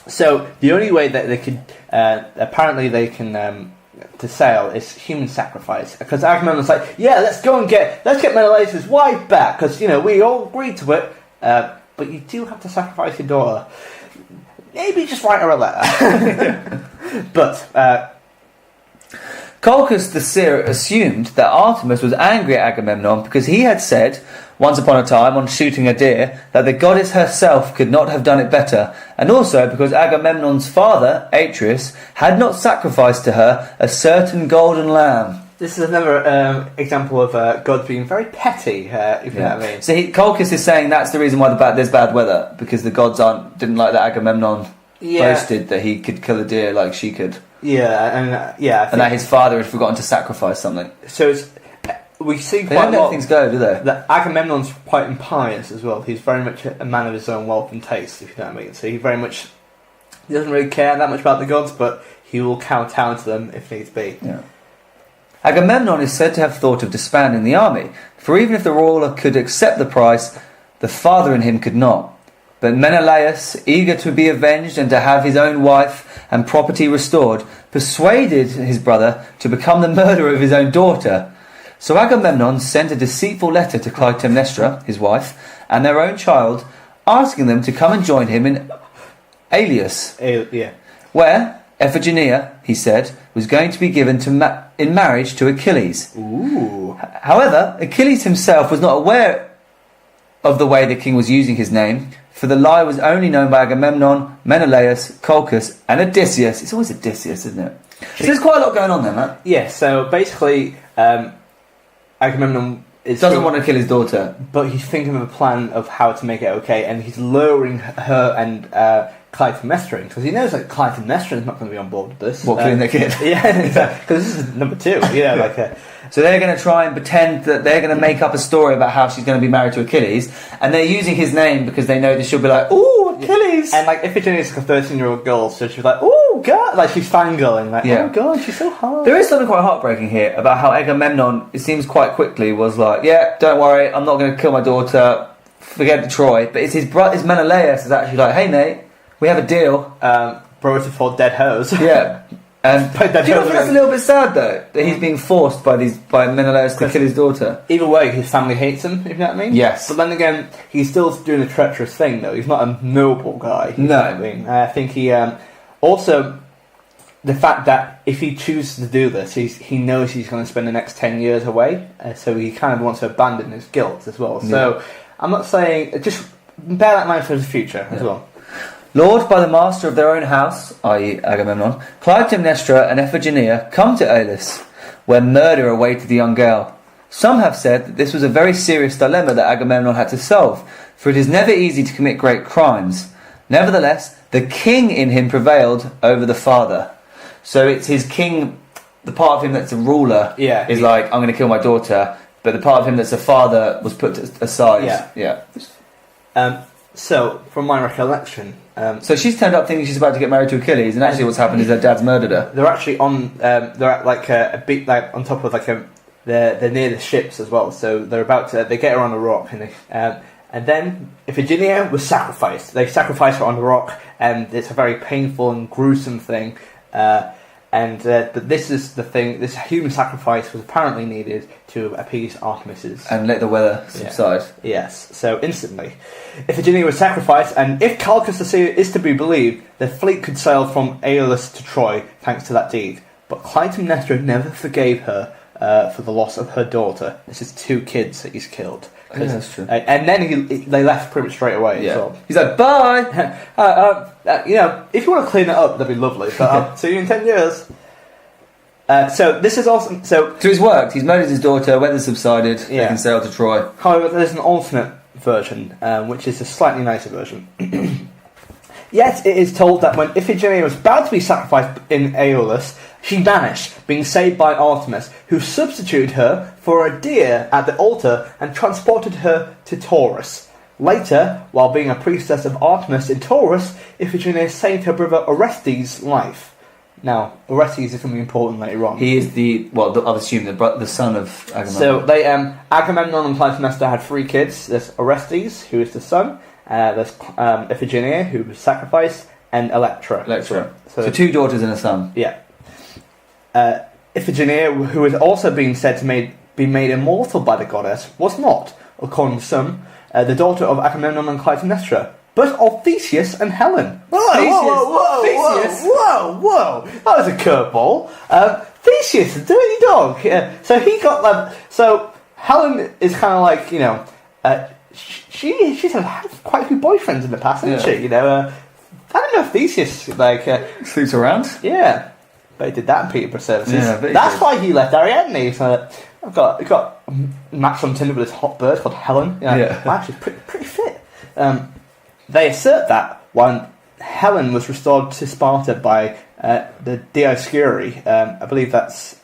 [SPEAKER 1] So the only way that they could, apparently they can. To sail is human sacrifice, because Agamemnon's like, let's get Menelaus' wife back, because we all agreed to it, but you do have to sacrifice your daughter. Maybe just write her a letter. But
[SPEAKER 2] Colchis the seer assumed that Artemis was angry at Agamemnon because he had said, once upon a time, on shooting a deer, that the goddess herself could not have done it better, and also because Agamemnon's father, Atreus, had not sacrificed to her a certain golden lamb.
[SPEAKER 1] This is another example of God being very petty, if you know what I mean.
[SPEAKER 2] So Colchis is saying that's the reason why there's bad weather, because the gods didn't like that Agamemnon boasted that he could kill a deer like she could.
[SPEAKER 1] And
[SPEAKER 2] that his father had forgotten to sacrifice something.
[SPEAKER 1] So we see
[SPEAKER 2] they don't let things go, do they?
[SPEAKER 1] That Agamemnon's quite impious as well. He's very much a man of his own wealth and taste, if you know what I mean. So he doesn't really care that much about the gods, but he will kowtow to them if needs be.
[SPEAKER 2] Yeah. Agamemnon is said to have thought of disbanding the army, for even if the ruler could accept the price, the father in him could not. But Menelaus, eager to be avenged and to have his own wife and property restored, persuaded his brother to become the murderer of his own daughter. So Agamemnon sent a deceitful letter to Clytemnestra, his wife, and their own child, asking them to come and join him in Alius, where Iphigenia, he said, was going to be given in marriage to Achilles.
[SPEAKER 1] Ooh.
[SPEAKER 2] However, Achilles himself was not aware of the way the king was using his name, for the lie was only known by Agamemnon, Menelaus, Colchis, and Odysseus. It's always Odysseus, isn't it? So there's quite a lot going on there, Matt.
[SPEAKER 1] Yeah, so basically, Agamemnon
[SPEAKER 2] doesn't want to kill his daughter,
[SPEAKER 1] but he's thinking of a plan of how to make it okay, and he's luring her and Clytemnestra in, because he knows that Clytemnestra is not going to be on board with this.
[SPEAKER 2] What, killing their kid?
[SPEAKER 1] Yeah, exactly. Because this is number 2.
[SPEAKER 2] So they're going to try and pretend that they're going to make up a story about how she's going to be married to Achilles, and they're using his name because they know that she'll be like, "Ooh, Achilles!"
[SPEAKER 1] And like Iphigenia is like a 13-year-old girl, so she's like, "Oh God!" Like she's fangirling, like,
[SPEAKER 2] Yeah.
[SPEAKER 1] "Oh God, she's so hot."
[SPEAKER 2] There is something quite heartbreaking here about how Agamemnon, it seems quite quickly, was like, "Yeah, don't worry, I'm not going to kill my daughter. Forget the Troy." But it's his brother, his Menelaus, is actually like, "Hey mate, we have a deal."
[SPEAKER 1] Bro to for dead hoes.
[SPEAKER 2] Yeah. And
[SPEAKER 1] But
[SPEAKER 2] do you not think that's a little bit sad though, that he's being forced by Menelaus to kill his daughter?
[SPEAKER 1] Either way, his family hates him, if you know what I mean?
[SPEAKER 2] Yes.
[SPEAKER 1] But then again, he's still doing a treacherous thing, though. He's not a noble guy. You
[SPEAKER 2] No.
[SPEAKER 1] know what I mean? I think he... also, the fact that if he chooses to do this, he knows he's going to spend the next 10 years away, so he kind of wants to abandon his guilt as well. So, I'm not saying... Just bear that in mind for the future as well.
[SPEAKER 2] Lord by the master of their own house, i.e. Agamemnon, Clytemnestra and Iphigenia come to Aulis, where murder awaited the young girl. Some have said that this was a very serious dilemma that Agamemnon had to solve, for it is never easy to commit great crimes. Nevertheless, the king in him prevailed over the father. So it's his king, the part of him that's a ruler, is like, I'm going to kill my daughter, but the part of him that's a father was put aside.
[SPEAKER 1] So, from my recollection...
[SPEAKER 2] so she's turned up thinking she's about to get married to Achilles, and actually what's happened is her dad's murdered her.
[SPEAKER 1] They're actually on... they're at like a bit like on top of like a... They're near the ships as well, so they're about to... They get her on a rock, and then Iphigenia was sacrificed. They sacrifice her on the rock, and it's a very painful and gruesome thing. But this is the thing. This human sacrifice was apparently needed to appease Artemis's
[SPEAKER 2] and let the weather subside.
[SPEAKER 1] Yes. So instantly, Iphigenia was sacrificed, and if Calchas is to be believed, the fleet could sail from Aulis to Troy thanks to that deed. But Clytemnestra never forgave her for the loss of her daughter. This is 2 kids that he's killed.
[SPEAKER 2] Yeah, that's true.
[SPEAKER 1] And then they left pretty much straight away.
[SPEAKER 2] Yeah.
[SPEAKER 1] So.
[SPEAKER 2] He's like, bye!
[SPEAKER 1] If you want to clean it up, that'd be lovely. But I'll see you in 10 years. So this is also... So
[SPEAKER 2] he's worked. He's murdered his daughter, weather subsided, they can sail to Troy.
[SPEAKER 1] However, there's an alternate version, which is a slightly nicer version. Yet it is told that when Iphigenia was about to be sacrificed in Aulis, she vanished, being saved by Artemis, who substituted her for a deer at the altar and transported her to Taurus. Later, while being a priestess of Artemis in Taurus, Iphigenia saved her brother Orestes' life. Now, Orestes is going to be important later on.
[SPEAKER 2] He is I'll assume the son of Agamemnon.
[SPEAKER 1] So they, Agamemnon and Clytemnestra had 3 kids. There's Orestes, who is the son. There's Iphigenia, who was sacrificed, and Electra.
[SPEAKER 2] So 2 daughters and a son.
[SPEAKER 1] Yeah. Iphigenia, who is also being said to be made immortal by the goddess, was not, according to some, the daughter of Agamemnon and Clytemnestra, but of Theseus and Helen. Whoa! That was a curveball. Theseus, the dirty dog. Yeah. So he got so Helen is kind of like, she's had quite a few boyfriends in the past, hasn't she? I don't know if Theseus
[SPEAKER 2] sleeps around.
[SPEAKER 1] Yeah, but he did that in Peterborough Services.
[SPEAKER 2] Yeah,
[SPEAKER 1] that's why he left Ariadne. So I've got matched on Tinder with this hot bird called Helen. Well, actually, pretty fit. They assert that when Helen was restored to Sparta by the Dioscuri, I believe that's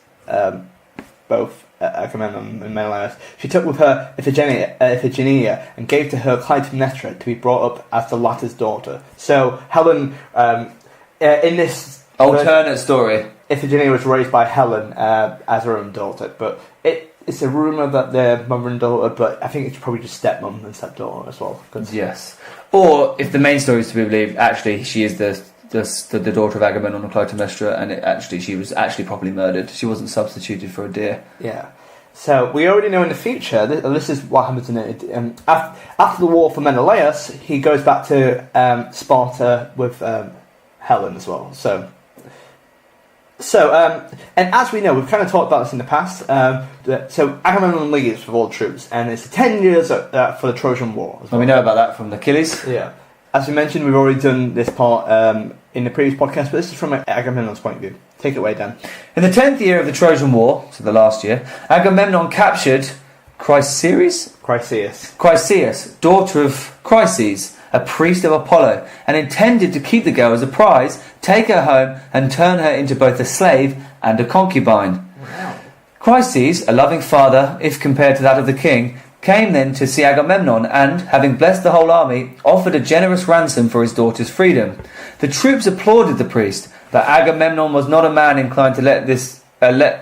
[SPEAKER 1] both Agamemnon and Menelaus, she took with her Iphigenia and gave to her Clytemnestra to be brought up as the latter's daughter. So Helen, in this
[SPEAKER 2] alternate story,
[SPEAKER 1] Iphigenia was raised by Helen as her own daughter, but it's a rumour that they're mother and daughter, but I think it's probably just stepmom and stepdaughter as well.
[SPEAKER 2] Yes. Or, if the main story is to be believed, actually she is the daughter of Agamemnon and Clytemnestra, and she was actually properly murdered. She wasn't substituted for a deer.
[SPEAKER 1] Yeah. So we already know in the future, this is what happens in it. After the war for Menelaus, he goes back to Sparta with Helen as well. And as we know, we've kind of talked about this in the past. So Agamemnon leaves with all the troops, and it's 10 years for the Trojan War. As well.
[SPEAKER 2] And we know about that from Achilles.
[SPEAKER 1] Yeah. As we mentioned, we've already done this part in the previous podcast, but this is from Agamemnon's point of view. Take it away, Dan.
[SPEAKER 2] In the 10th year of the Trojan War, so the last year, Agamemnon captured Chryseis, daughter of Chryses, a priest of Apollo, and intended to keep the girl as a prize, take her home, and turn her into both a slave and a concubine.
[SPEAKER 1] Wow.
[SPEAKER 2] Chryses, a loving father, if compared to that of the king, came then to see Agamemnon, and, having blessed the whole army, offered a generous ransom for his daughter's freedom. The troops applauded the priest, but Agamemnon was not a man inclined to let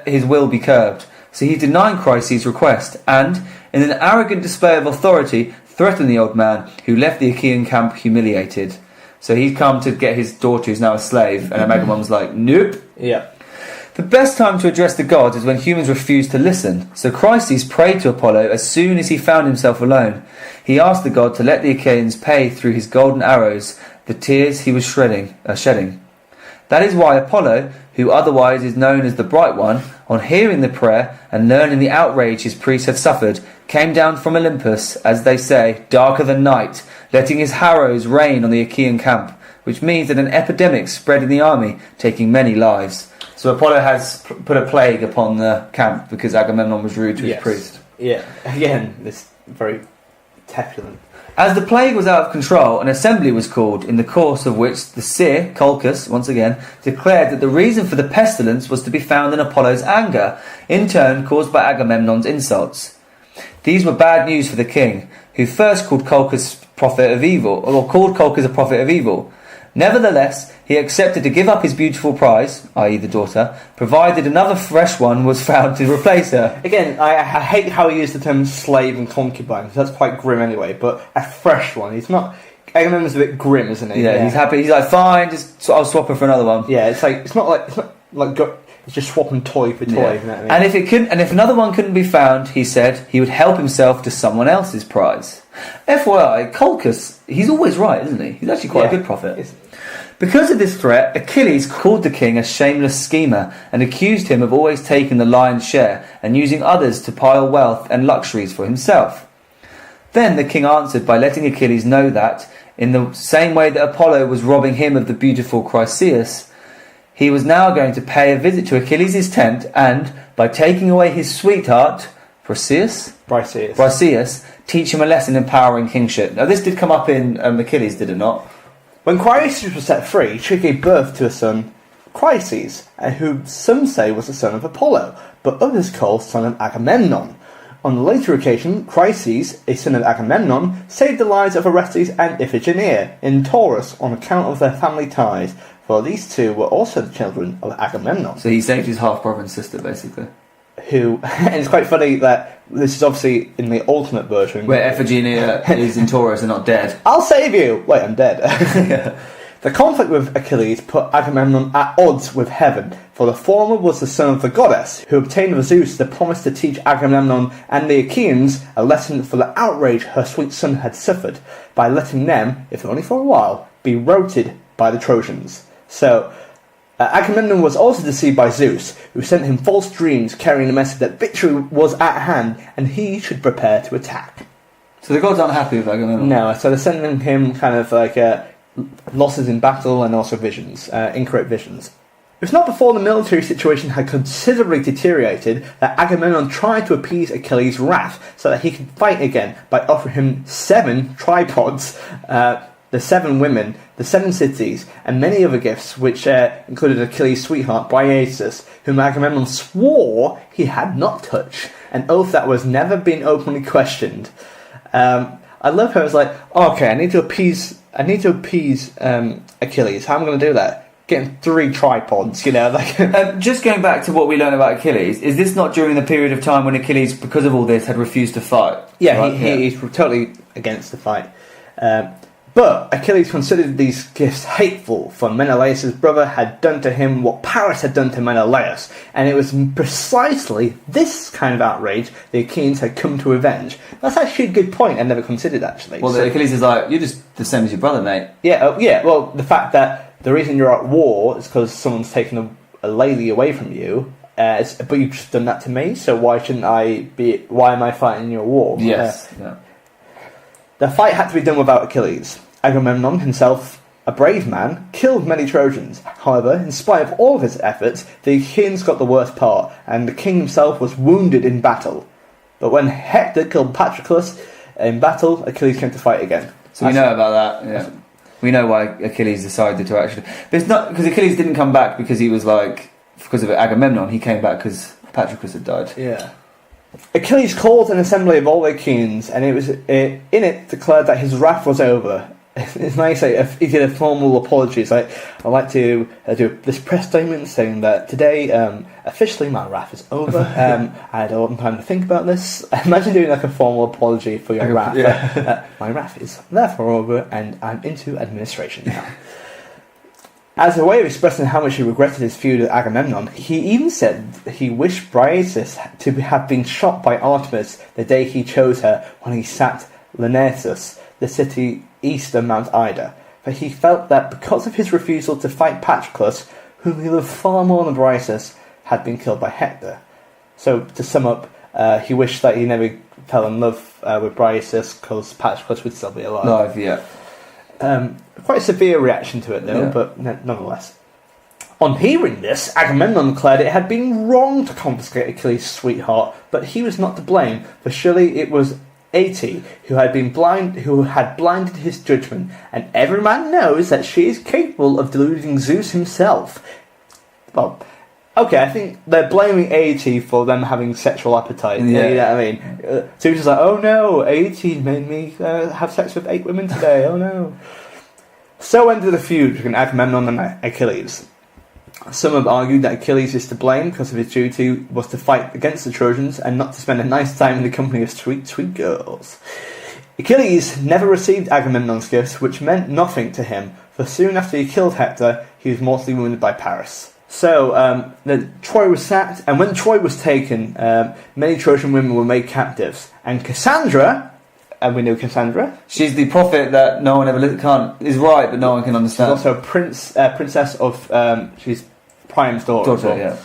[SPEAKER 2] his will be curbed. So he denied Chryses' request, and, in an arrogant display of authority, threatened the old man, who left the Achaean camp humiliated. So he'd come to get his daughter, who's now a slave, and Agamemnon was like, nope.
[SPEAKER 1] Yeah.
[SPEAKER 2] The best time to address the gods is when humans refuse to listen. So Chryses prayed to Apollo as soon as he found himself alone. He asked the god to let the Achaeans pay through his golden arrows the tears he was shedding. That is why Apollo, who otherwise is known as the Bright One, on hearing the prayer and learning the outrage his priests had suffered, came down from Olympus, as they say, darker than night, letting his arrows rain on the Achaean camp, which means that an epidemic spread in the army, taking many lives. So Apollo has put a plague upon the camp because Agamemnon was rude to his priest.
[SPEAKER 1] Yeah, again, this very tetulant.
[SPEAKER 2] As the plague was out of control, an assembly was called, in the course of which the seer, Colchis, once again, declared that the reason for the pestilence was to be found in Apollo's anger, in turn caused by Agamemnon's insults. These were bad news for the king, who first called Colchis a prophet of evil. Nevertheless, he accepted to give up his beautiful prize, i.e. the daughter, provided another fresh one was found to replace her.
[SPEAKER 1] Again, I hate how he used the term slave and concubine, because that's quite grim anyway, but a fresh one. He's not... Agamemnon's a bit grim, isn't he?
[SPEAKER 2] Yeah, he's happy. He's like, fine, I'll swap her for another one.
[SPEAKER 1] Yeah, it's just swapping toy for toy.
[SPEAKER 2] Yeah.
[SPEAKER 1] You know what I mean?
[SPEAKER 2] And if another one couldn't be found, he said he would help himself to someone else's prize. FYI, Colchis, he's always right, isn't he? He's actually quite a good prophet. Because of this threat, Achilles called the king a shameless schemer and accused him of always taking the lion's share and using others to pile wealth and luxuries for himself. Then the king answered by letting Achilles know that, in the same way that Apollo was robbing him of the beautiful Chryseis, he was now going to pay a visit to Achilles' tent and, by taking away his sweetheart, Briseis, teach him a lesson in power and kingship. Now this did come up in Achilles, did it not?
[SPEAKER 1] When Chryseis was set free, she gave birth to a son, Chryses, who some say was the son of Apollo, but others call son of Agamemnon. On a later occasion, Chryses, a son of Agamemnon, saved the lives of Oresteia and Iphigenia in Taurus on account of their family ties, for these two were also the children of Agamemnon.
[SPEAKER 2] So he saved his half-brother and sister, basically.
[SPEAKER 1] And it's quite funny that this is obviously in the ultimate version.
[SPEAKER 2] Where Iphigenia is in Taurus and not dead.
[SPEAKER 1] I'll save you! Wait, I'm dead. Yeah. The conflict with Achilles put Agamemnon at odds with heaven, for the former was the son of the goddess, who obtained of Zeus the promise to teach Agamemnon and the Achaeans a lesson for the outrage her sweet son had suffered, by letting them, if only for a while, be routed by the Trojans. So, Agamemnon was also deceived by Zeus, who sent him false dreams carrying the message that victory was at hand and he should prepare to attack.
[SPEAKER 2] So the gods aren't happy with Agamemnon?
[SPEAKER 1] No, so they're sending him kind of like losses in battle and also visions, incorrect visions. It was not before the military situation had considerably deteriorated that Agamemnon tried to appease Achilles' wrath so that he could fight again by offering him 7 tripods, the 7 women, the 7 cities, and many other gifts, which included Achilles' sweetheart, Briseis, whom Agamemnon swore he had not touched, an oath that was never been openly questioned. I love how it's like, okay, I need to appease Achilles. How am I going to do that? Getting 3 tripods, you know.
[SPEAKER 2] Just going back to what we learned about Achilles, is this not during the period of time when Achilles, because of all this, had refused to fight?
[SPEAKER 1] Yeah,
[SPEAKER 2] right?
[SPEAKER 1] he's totally against the fight. But Achilles considered these gifts hateful, for Menelaus' brother had done to him what Paris had done to Menelaus, and it was precisely this kind of outrage the Achaeans had come to avenge. That's actually a good point I never considered, actually.
[SPEAKER 2] Well, Achilles is like, you're just the same as your brother, mate.
[SPEAKER 1] Yeah, well, the fact that the reason you're at war is because someone's taken a lady away from you, but you've just done that to me, so why am I fighting your war?
[SPEAKER 2] Yes. Yeah.
[SPEAKER 1] The fight had to be done without Achilles. Agamemnon himself, a brave man, killed many Trojans. However, in spite of all of his efforts, the Achaeans got the worst part, and the king himself was wounded in battle. But when Hector killed Patroclus in battle, Achilles came to fight again.
[SPEAKER 2] So we know about that. Yeah, we know why Achilles decided to actually. But it's not because Achilles didn't come back because he was like because of Agamemnon. He came back because Patroclus had died.
[SPEAKER 1] Yeah. Achilles called an assembly of all the Achaeans, and it was in it declared that his wrath was over. It's nice. He did a formal apology. It's like, I'd like to do this press statement saying that today, officially, my wrath is over. I had a lot of time to think about this. Imagine doing like a formal apology for your wrath.
[SPEAKER 2] Yeah.
[SPEAKER 1] My wrath is therefore over, and I'm into administration now. As a way of expressing how much he regretted his feud with Agamemnon, he even said he wished Briseis to have been shot by Artemis the day he chose her when he sacked Lyrnessus, the city east of Mount Ida, for he felt that because of his refusal to fight Patroclus, whom he loved far more than Briseis, had been killed by Hector. So, to sum up, he wished that he never fell in love with Briseis because Patroclus would still be alive.
[SPEAKER 2] Yeah.
[SPEAKER 1] Quite a severe reaction to it, though,
[SPEAKER 2] Yeah.
[SPEAKER 1] but nonetheless. On hearing this, Agamemnon declared it had been wrong to confiscate Achilles' sweetheart, but he was not to blame, for surely it was Ate who had blinded his judgment, and every man knows that she is capable of deluding Zeus himself. Well, okay, I think they're blaming Ate for them having sexual appetite.
[SPEAKER 2] Yeah.
[SPEAKER 1] You know what I mean? Zeus is like, oh no, Ate made me have sex with 8 women today, oh no. So ended the feud between Agamemnon and Achilles. Some have argued that Achilles is to blame because of his duty was to fight against the Trojans and not to spend a nice time in the company of sweet, sweet girls. Achilles never received Agamemnon's gifts, which meant nothing to him, for soon after he killed Hector, he was mortally wounded by Paris. So, Troy was sacked, and when Troy was taken, many Trojan women were made captives, and Cassandra, and we know Cassandra.
[SPEAKER 2] She's the prophet that no one ever is right, but no one can understand.
[SPEAKER 1] She's also a princess of. She's Priam's daughter.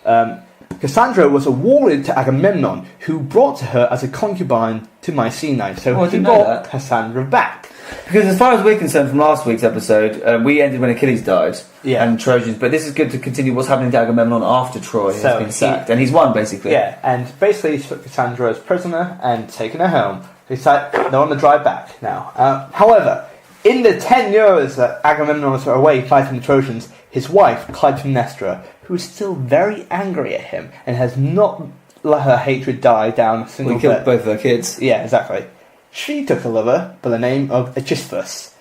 [SPEAKER 2] Yeah.
[SPEAKER 1] Cassandra was awarded to Agamemnon, who brought her as a concubine to Mycenae. So he brought Cassandra back.
[SPEAKER 2] Because as far as we're concerned from last week's episode, we ended when Achilles died and Trojans. But this is good to continue what's happening to Agamemnon after Troy has been sacked, and he's won basically.
[SPEAKER 1] Yeah, and basically he took Cassandra as prisoner and taken her home. He said they're on the drive back now. However, in the 10 years that Agamemnon was away fighting the Trojans, his wife, Clytemnestra, who is still very angry at him and has not let her hatred die down a single bit.
[SPEAKER 2] We killed both of her kids.
[SPEAKER 1] Yeah, exactly. She took a lover by the name of Aegisthus.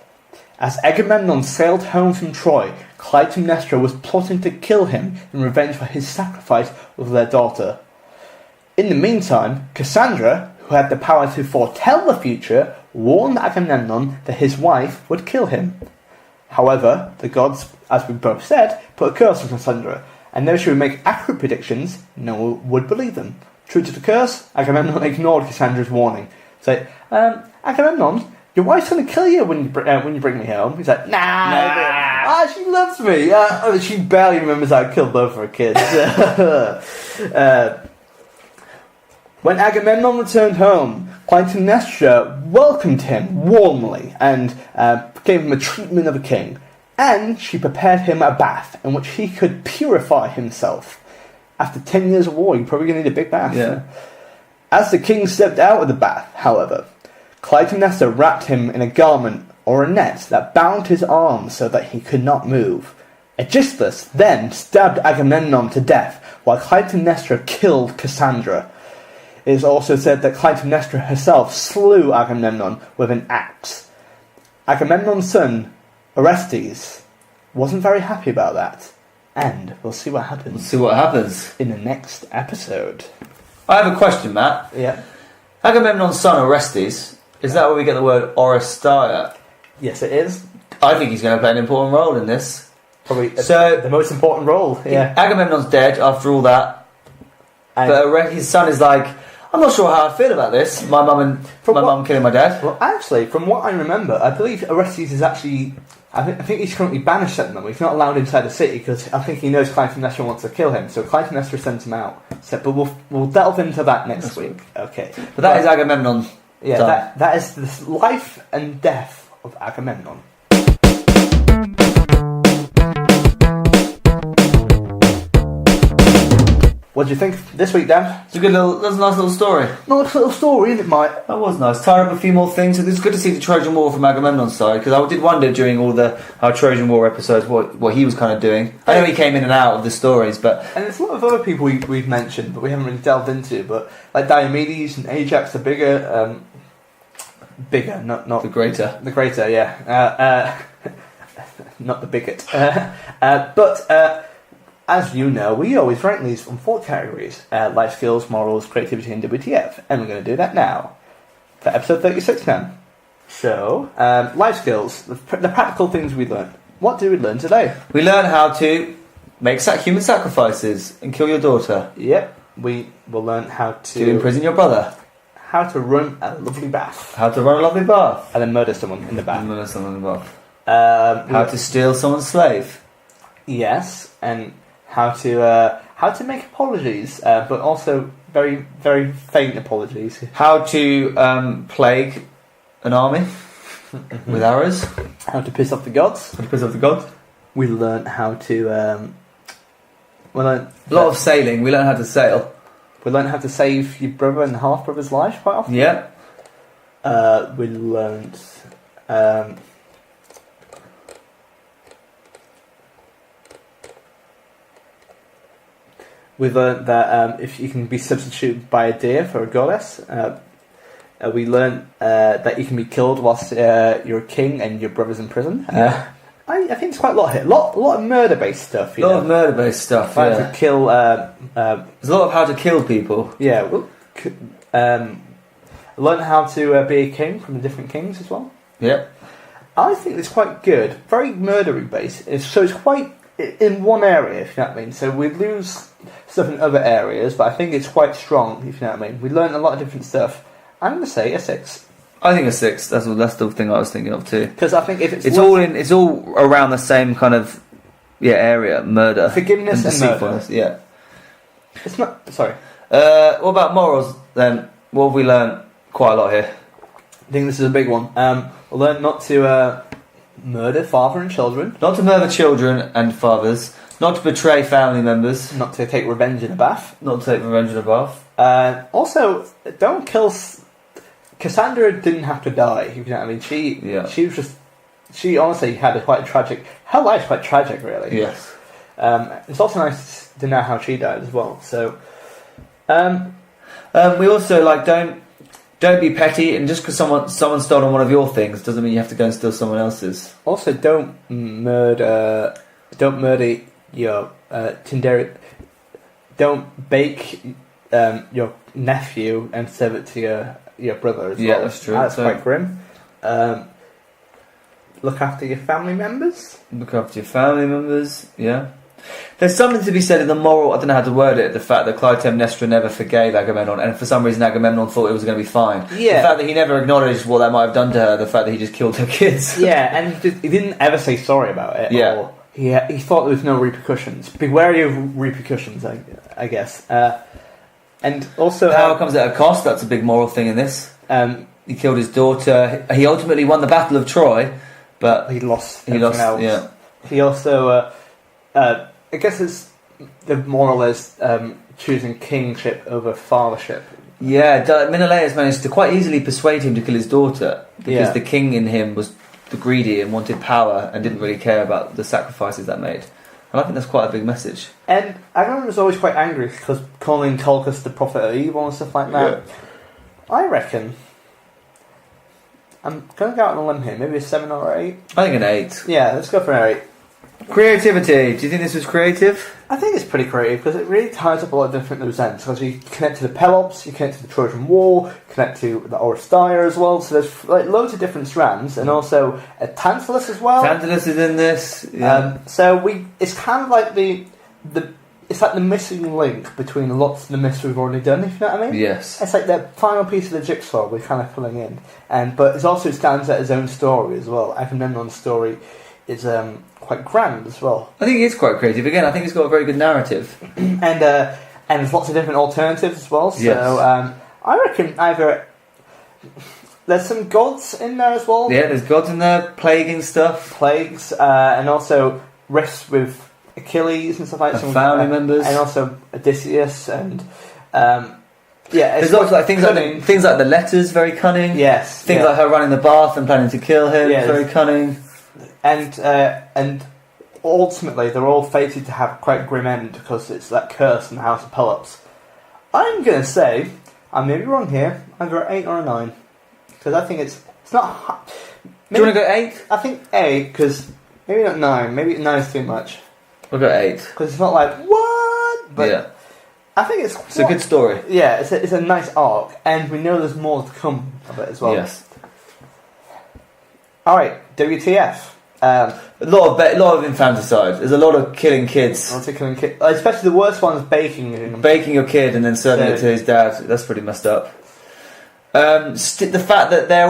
[SPEAKER 1] As Agamemnon sailed home from Troy, Clytemnestra was plotting to kill him in revenge for his sacrifice of their daughter. In the meantime, Cassandra, who had the power to foretell the future, warned Agamemnon that his wife would kill him. However, the gods, as we both said, put a curse on Cassandra, and though she would make accurate predictions, no one would believe them. True to the curse, Agamemnon ignored Cassandra's warning. Say, Agamemnon, your wife's going to kill you when you bring me home. He's like, nah. She loves me. She barely remembers I killed both of her kids. When Agamemnon returned home, Clytemnestra welcomed him warmly and gave him a treatment of a king. And she prepared him a bath in which he could purify himself. After 10 years of war, you're probably going to need a big bath.
[SPEAKER 2] Yeah.
[SPEAKER 1] As the king stepped out of the bath, however, Clytemnestra wrapped him in a garment or a net that bound his arms so that he could not move. Aegisthus then stabbed Agamemnon to death, while Clytemnestra killed Cassandra. It is also said that Clytemnestra herself slew Agamemnon with an axe. Agamemnon's son, Oresteia, wasn't very happy about that. And we'll see what happens.
[SPEAKER 2] We'll see what happens
[SPEAKER 1] in the next episode.
[SPEAKER 2] I have a question, Matt.
[SPEAKER 1] Yeah.
[SPEAKER 2] Agamemnon's son, Orestes, is that where we get the word Oresteia?
[SPEAKER 1] Yes, it is.
[SPEAKER 2] I think he's going to play an important role in this.
[SPEAKER 1] Probably the most important role, yeah.
[SPEAKER 2] Agamemnon's dead after all that.
[SPEAKER 1] And
[SPEAKER 2] but his son is like, I'm not sure how I feel about this. My mum killing my dad.
[SPEAKER 1] Well, actually, from what I remember, I believe Orestes is actually... I think he's currently banished at the moment. He's not allowed inside the city because I think he knows Clytemnestra wants to kill him. So Clytemnestra sends him out. So, but we'll delve into that next week. Okay.
[SPEAKER 2] But that is Agamemnon.
[SPEAKER 1] Yeah, that is the life and death of Agamemnon. What do you think this week, Dan?
[SPEAKER 2] It's a good little, that's a nice little story.
[SPEAKER 1] Nice little story, isn't it, mate?
[SPEAKER 2] That was nice. Tie up a few more things. It's good to see the Trojan War from Agamemnon's side, because I did wonder during all our Trojan War episodes what he was kind of doing. I know he came in and out of the stories, but...
[SPEAKER 1] And there's a lot of other people we've mentioned, but we haven't really delved into, but like Diomedes and Ajax are bigger, not
[SPEAKER 2] the greater.
[SPEAKER 1] The greater, yeah. Not the bigot. But as you know, we always rank these on 4 categories. Life skills, morals, creativity and WTF. And we're going to do that now. For episode 36 now. So, life skills. The practical things we learned. What did we learn today?
[SPEAKER 2] We learned how to make human sacrifices and kill your daughter.
[SPEAKER 1] Yep. We will learn how
[SPEAKER 2] To imprison your brother.
[SPEAKER 1] how to run a lovely bath.
[SPEAKER 2] How to run a lovely bath.
[SPEAKER 1] And then murder someone in the bath.
[SPEAKER 2] Murder someone in the bath. How to steal someone's slave.
[SPEAKER 1] Yes, and how to make apologies, but also very, very faint apologies.
[SPEAKER 2] How to plague an army with arrows.
[SPEAKER 1] How to piss off the gods.
[SPEAKER 2] How to piss off the gods.
[SPEAKER 1] We learned how to.
[SPEAKER 2] A lot of sailing. We learned how to sail.
[SPEAKER 1] We learned how to save your brother and half brother's life quite often.
[SPEAKER 2] Yeah.
[SPEAKER 1] We learned. We learned that if you can be substituted by a deer for a goddess. We learned that you can be killed whilst you're a king and your brother's in prison.
[SPEAKER 2] Yeah.
[SPEAKER 1] I think it's quite a lot here. A lot of murder-based stuff.
[SPEAKER 2] A lot of murder-based stuff.
[SPEAKER 1] How
[SPEAKER 2] Yeah.
[SPEAKER 1] to kill.
[SPEAKER 2] There's a lot of how to kill people.
[SPEAKER 1] Yeah. Learn how to be a king from the different kings as well.
[SPEAKER 2] Yep.
[SPEAKER 1] I think it's quite good. Very murdery based. So it's quite in one area, if you know what I mean. So we lose stuff in other areas, but I think it's quite strong, if you know what I mean. We learn a lot of different stuff. I'm going to say a 6.
[SPEAKER 2] I think a 6. That's the thing I was thinking of too.
[SPEAKER 1] Because I think if
[SPEAKER 2] It's all around the same kind of area. Murder,
[SPEAKER 1] forgiveness and murder.
[SPEAKER 2] deceitfulness. Yeah.
[SPEAKER 1] It's not. Sorry.
[SPEAKER 2] What about morals then? What have we learned? Quite a lot here.
[SPEAKER 1] I think this is a big one. We'll learn not to murder father and children.
[SPEAKER 2] Not to murder children and fathers. Not to betray family members.
[SPEAKER 1] Not to take revenge in a bath.
[SPEAKER 2] Not to take revenge in a bath.
[SPEAKER 1] Also, don't kill. Cassandra didn't have to die. You know what I mean? She was just. She honestly had quite a tragic. Her life's quite tragic, really.
[SPEAKER 2] Yes.
[SPEAKER 1] It's also nice to know how she died as well. So.
[SPEAKER 2] We also don't be petty, and just because someone's stolen one of your things doesn't mean you have to go and steal someone else's.
[SPEAKER 1] Also, don't murder your Tinder. Don't bake your nephew and serve it to your brother as well.
[SPEAKER 2] Yeah, that's true.
[SPEAKER 1] That's quite grim. Look after your family members.
[SPEAKER 2] Look after your family members. Yeah. There's something to be said in the moral. I don't know how to word it. The fact that Clytemnestra never forgave Agamemnon, and for some reason Agamemnon thought it was going to be fine.
[SPEAKER 1] Yeah.
[SPEAKER 2] The fact that he never acknowledged what that might have done to her. The fact that he just killed her kids.
[SPEAKER 1] Yeah, and he didn't ever say sorry about it.
[SPEAKER 2] Yeah.
[SPEAKER 1] Or he thought there was no repercussions. Be wary of repercussions, I guess. And also,
[SPEAKER 2] Power comes at a cost. That's a big moral thing in this. He killed his daughter. He ultimately won the Battle of Troy, but
[SPEAKER 1] he lost.
[SPEAKER 2] He lost.
[SPEAKER 1] Else.
[SPEAKER 2] Yeah.
[SPEAKER 1] He also, I guess, it's the moral is choosing kingship over fathership.
[SPEAKER 2] Yeah, Menelaus managed to quite easily persuade him to kill his daughter because the king in him was the greedy and wanted power and didn't really care about the sacrifices that made. And I think that's quite a big message.
[SPEAKER 1] And Agamemnon was always quite angry because calling Calchas the prophet of evil and stuff like that. Yeah. I reckon I'm going to go out on a limb here, maybe a 7 or 8.
[SPEAKER 2] I think an 8.
[SPEAKER 1] Yeah, let's go for an 8.
[SPEAKER 2] Creativity. Do you think this was creative?
[SPEAKER 1] I think it's pretty creative because it really ties up a lot of different loose ends. Because you connect to the Pelops, you connect to the Trojan War, connect to the Oresteia as well. So there's loads of different strands, and also Tantalus as well.
[SPEAKER 2] Tantalus is in this. Yeah.
[SPEAKER 1] It's kind of like it's like the missing link between lots of the myths we've already done. If you know what I mean?
[SPEAKER 2] Yes.
[SPEAKER 1] It's like the final piece of the jigsaw we're kind of filling in, but it also stands out its own story as well. Agamemnon's story is quite grand as well.
[SPEAKER 2] I think it's quite creative. Again, I think it's got a very good narrative.
[SPEAKER 1] and there's lots of different alternatives as well. So
[SPEAKER 2] yes.
[SPEAKER 1] I reckon either there's some gods in there as well.
[SPEAKER 2] Yeah, there's gods in there, plaguing stuff.
[SPEAKER 1] Plagues, and also risks with Achilles and stuff like that.
[SPEAKER 2] And family members.
[SPEAKER 1] And also Odysseus and...
[SPEAKER 2] There's lots of like things like the letters, very cunning.
[SPEAKER 1] Yes.
[SPEAKER 2] Things like her running the bath and planning to kill him,
[SPEAKER 1] Yes.
[SPEAKER 2] very cunning.
[SPEAKER 1] And ultimately, they're all fated to have quite a grim end because it's that curse in the House of Pelops. I'm going to say, I may be wrong here, either an 8 or a 9. Because I think it's not...
[SPEAKER 2] Do you want to go 8?
[SPEAKER 1] I think 8, because maybe not 9. Maybe 9 is too much.
[SPEAKER 2] We'll go 8.
[SPEAKER 1] Because it's not like, what? But
[SPEAKER 2] yeah.
[SPEAKER 1] I think it's...
[SPEAKER 2] It's a good story.
[SPEAKER 1] Yeah, it's a nice arc, and we know there's more to come of it as well.
[SPEAKER 2] Yes.
[SPEAKER 1] Alright, WTF.
[SPEAKER 2] A lot of infanticide. There's a lot of killing kids.
[SPEAKER 1] Especially the worst one is baking.
[SPEAKER 2] Baking your kid and then serving it to his dad. That's pretty messed up. The fact that they're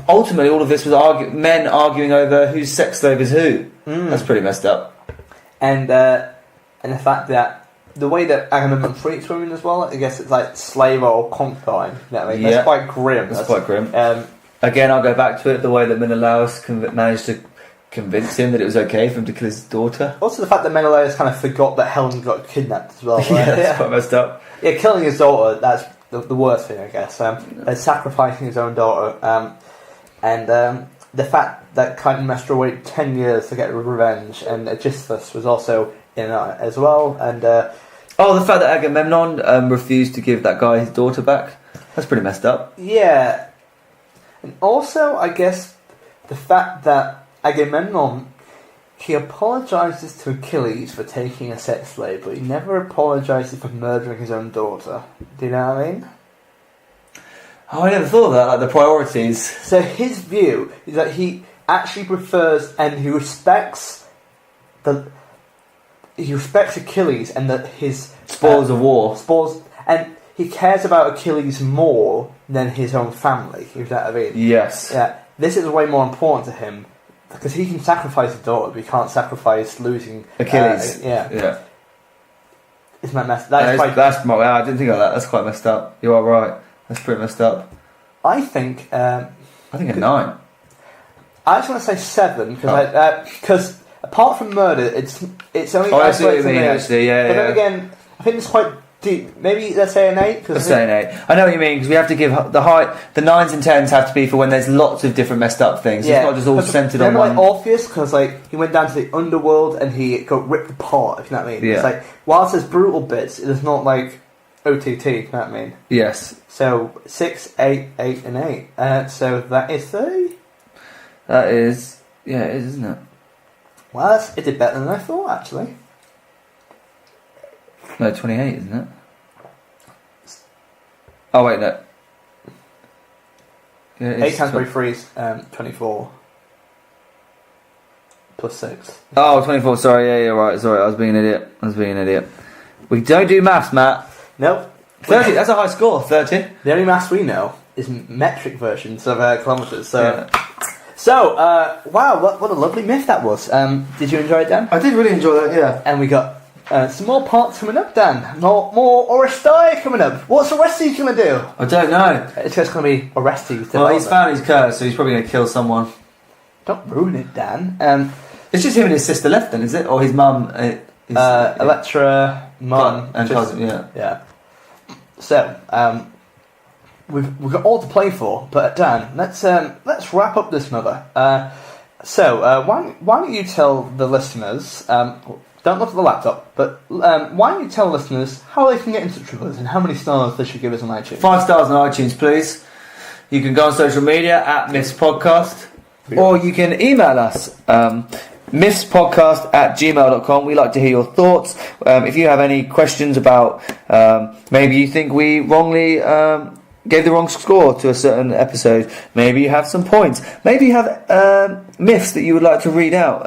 [SPEAKER 2] ultimately all of this was men arguing over whose sex slave is who. That's pretty messed up.
[SPEAKER 1] And the fact that the way that Agamemnon treats women as well, I guess it's like slave or concubine. You know what I mean? That's quite grim.
[SPEAKER 2] That's quite grim. Again, I'll go back to it. The way that Menelaus managed to convince him that it was okay for him to kill his daughter.
[SPEAKER 1] Also, the fact that Menelaus kind of forgot that Helen got kidnapped as well. Right?
[SPEAKER 2] That's quite messed up.
[SPEAKER 1] Yeah, killing his daughter, that's the worst thing, I guess. Sacrificing his own daughter. And the fact that Clytemnestra waited 10 years to get revenge, and Aegisthus was also in it as well. And
[SPEAKER 2] the fact that Agamemnon refused to give that guy his daughter back. That's pretty messed up.
[SPEAKER 1] Yeah. And also, I guess, the fact that Agamemnon, he apologises to Achilles for taking a sex slave, but he never apologises for murdering his own daughter. Do you know what I mean?
[SPEAKER 2] Oh, I never thought of that, like the priorities.
[SPEAKER 1] So his view is that he actually prefers and he respects Achilles and that his
[SPEAKER 2] spoils of war.
[SPEAKER 1] And he cares about Achilles more than his own family, if that I mean.
[SPEAKER 2] Yes.
[SPEAKER 1] Yeah. This is way more important to him. Because he can sacrifice his daughter, but he can't sacrifice losing
[SPEAKER 2] Achilles.
[SPEAKER 1] Yeah. Isn't that messed
[SPEAKER 2] up? I didn't think of that. That's quite messed up. You are right. That's pretty messed up.
[SPEAKER 1] I think
[SPEAKER 2] a 9.
[SPEAKER 1] I just want to say 7 because apart from murder, it's only.
[SPEAKER 2] I see what you mean. Actually, yeah.
[SPEAKER 1] But then again, I think it's quite deep. Maybe let's say an 8.
[SPEAKER 2] Let's say an 8. I know what you mean because we have to give the height. The 9s and 10s have to be for when there's lots of different messed up things.
[SPEAKER 1] Yeah.
[SPEAKER 2] It's not just all centered on one.
[SPEAKER 1] Like Orpheus, because he went down to the underworld and he got ripped apart. If you know what I mean.
[SPEAKER 2] Yeah.
[SPEAKER 1] It's like whilst there's brutal bits, it's not like OTT. If you know what I mean.
[SPEAKER 2] Yes.
[SPEAKER 1] So 6, 8, 8, and 8. So that is 30.
[SPEAKER 2] That is, yeah, it is, isn't it?
[SPEAKER 1] Well, it did better than I thought, actually.
[SPEAKER 2] No, 28, isn't it? Oh wait, no. Yeah,
[SPEAKER 1] 8 times by 3 is 24. Plus 6.
[SPEAKER 2] Oh, 24, sorry, yeah, you're right, sorry, I was being an idiot. We don't do maths, Matt.
[SPEAKER 1] Nope.
[SPEAKER 2] 30, that's a high score, 30.
[SPEAKER 1] The only maths we know is metric versions of kilometres, so...
[SPEAKER 2] Yeah.
[SPEAKER 1] So, wow, what a lovely myth that was. Did you enjoy it, Dan?
[SPEAKER 2] I did really enjoy that, yeah.
[SPEAKER 1] And we got some more parts coming up, Dan. More Oresteia coming up. What's Orestes going to do?
[SPEAKER 2] I don't know.
[SPEAKER 1] It's just going to be Orestes.
[SPEAKER 2] Well, he's found his curse, so he's probably going to kill someone.
[SPEAKER 1] Don't ruin it, Dan.
[SPEAKER 2] It's just him and his sister left then, is it? Or his mum?
[SPEAKER 1] Electra, mum.
[SPEAKER 2] And cousin, yeah.
[SPEAKER 1] Yeah. So, we've got all to play for, but Dan, let's wrap up this mother. Why don't you tell the listeners? Don't look at the laptop, but why don't you tell listeners how they can get in touch with us and how many stars they should give us on iTunes?
[SPEAKER 2] 5 stars on iTunes, please. You can go on social media at Myths Podcast, or you can email us. mythspodcast@gmail.com. We like to hear your thoughts. If you have any questions about maybe you think we wrongly gave the wrong score to a certain episode, maybe you have some points, maybe you have myths that you would like to read out,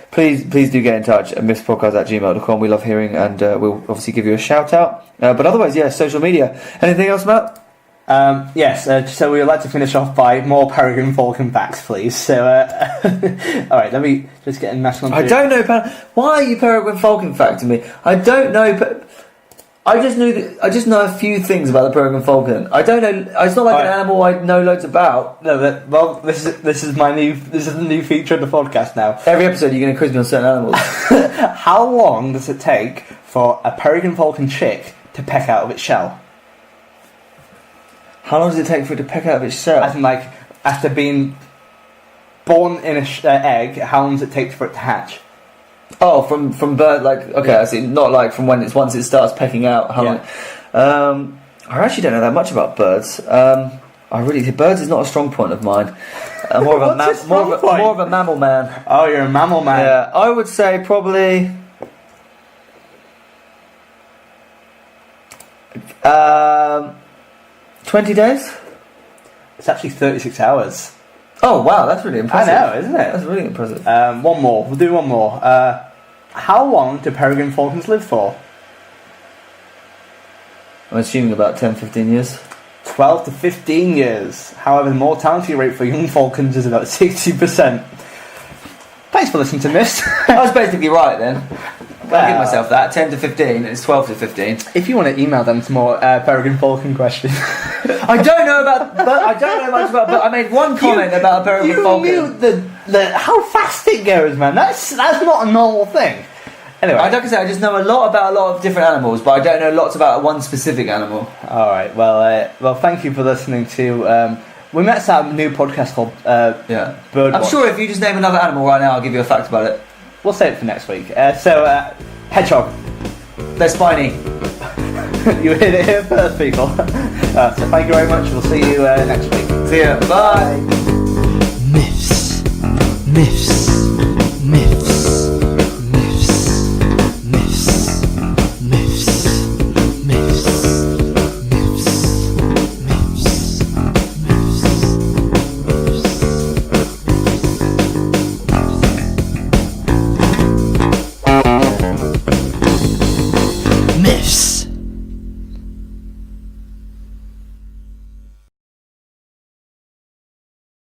[SPEAKER 2] please do get in touch at mythspodcast@gmail.com. We love hearing, and we'll obviously give you a shout out, but otherwise, yeah, social media. Anything else, Matt?
[SPEAKER 1] Yes, so we would like to finish off by more Peregrine Falcon facts, please. So, alright, let me just get in national...
[SPEAKER 2] I don't know, why are you Peregrine Falcon facting me? I don't know... I just know a few things about the peregrine falcon. I don't know. It's not like an animal I know loads about.
[SPEAKER 1] No, this is the new feature of the podcast now.
[SPEAKER 2] Every episode, you're going to quiz me on certain animals.
[SPEAKER 1] How long does it take for a peregrine falcon chick to peck out of its shell?
[SPEAKER 2] How long does it take for it to peck out of its shell?
[SPEAKER 1] As in, like, after being born in an egg, how long does it take for it to hatch?
[SPEAKER 2] Oh, from birth, like, okay, I see. Not like from once it starts pecking out. How long? I actually don't know that much about birds. Birds is not a strong point of mine. More of a mammal man.
[SPEAKER 1] Oh, you're a mammal man.
[SPEAKER 2] Yeah, I would say probably 20 days.
[SPEAKER 1] It's actually 36 hours.
[SPEAKER 2] Oh wow, that's really impressive.
[SPEAKER 1] I know, isn't it?
[SPEAKER 2] That's really impressive.
[SPEAKER 1] One more. We'll do one more. How long do peregrine falcons live for?
[SPEAKER 2] I'm assuming about 10-15 years.
[SPEAKER 1] 12 to 15 years. However, the mortality rate for young falcons is about 60%. Thanks for listening to this.
[SPEAKER 2] I was basically right then. I'll give myself that. 10 to 15. It's 12 to 15.
[SPEAKER 1] If you want to email them some more peregrine falcon questions.
[SPEAKER 2] I don't know much about. But I made one comment about a peregrine falcon.
[SPEAKER 1] You knew the how fast it goes, man. That's not a normal thing. Anyway,
[SPEAKER 2] like I say, I just know a lot about a lot of different animals, but I don't know lots about one specific animal.
[SPEAKER 1] All right. Well, thank you for listening to. We met our new podcast called Bird.
[SPEAKER 2] I'm sure if you just name another animal right now, I'll give you a fact about it.
[SPEAKER 1] We'll save it for next week. Hedgehog.
[SPEAKER 2] They're spiny.
[SPEAKER 1] You heard it here first, people. So thank you very much. We'll see you next week.
[SPEAKER 2] See ya. Bye.
[SPEAKER 3] Myths.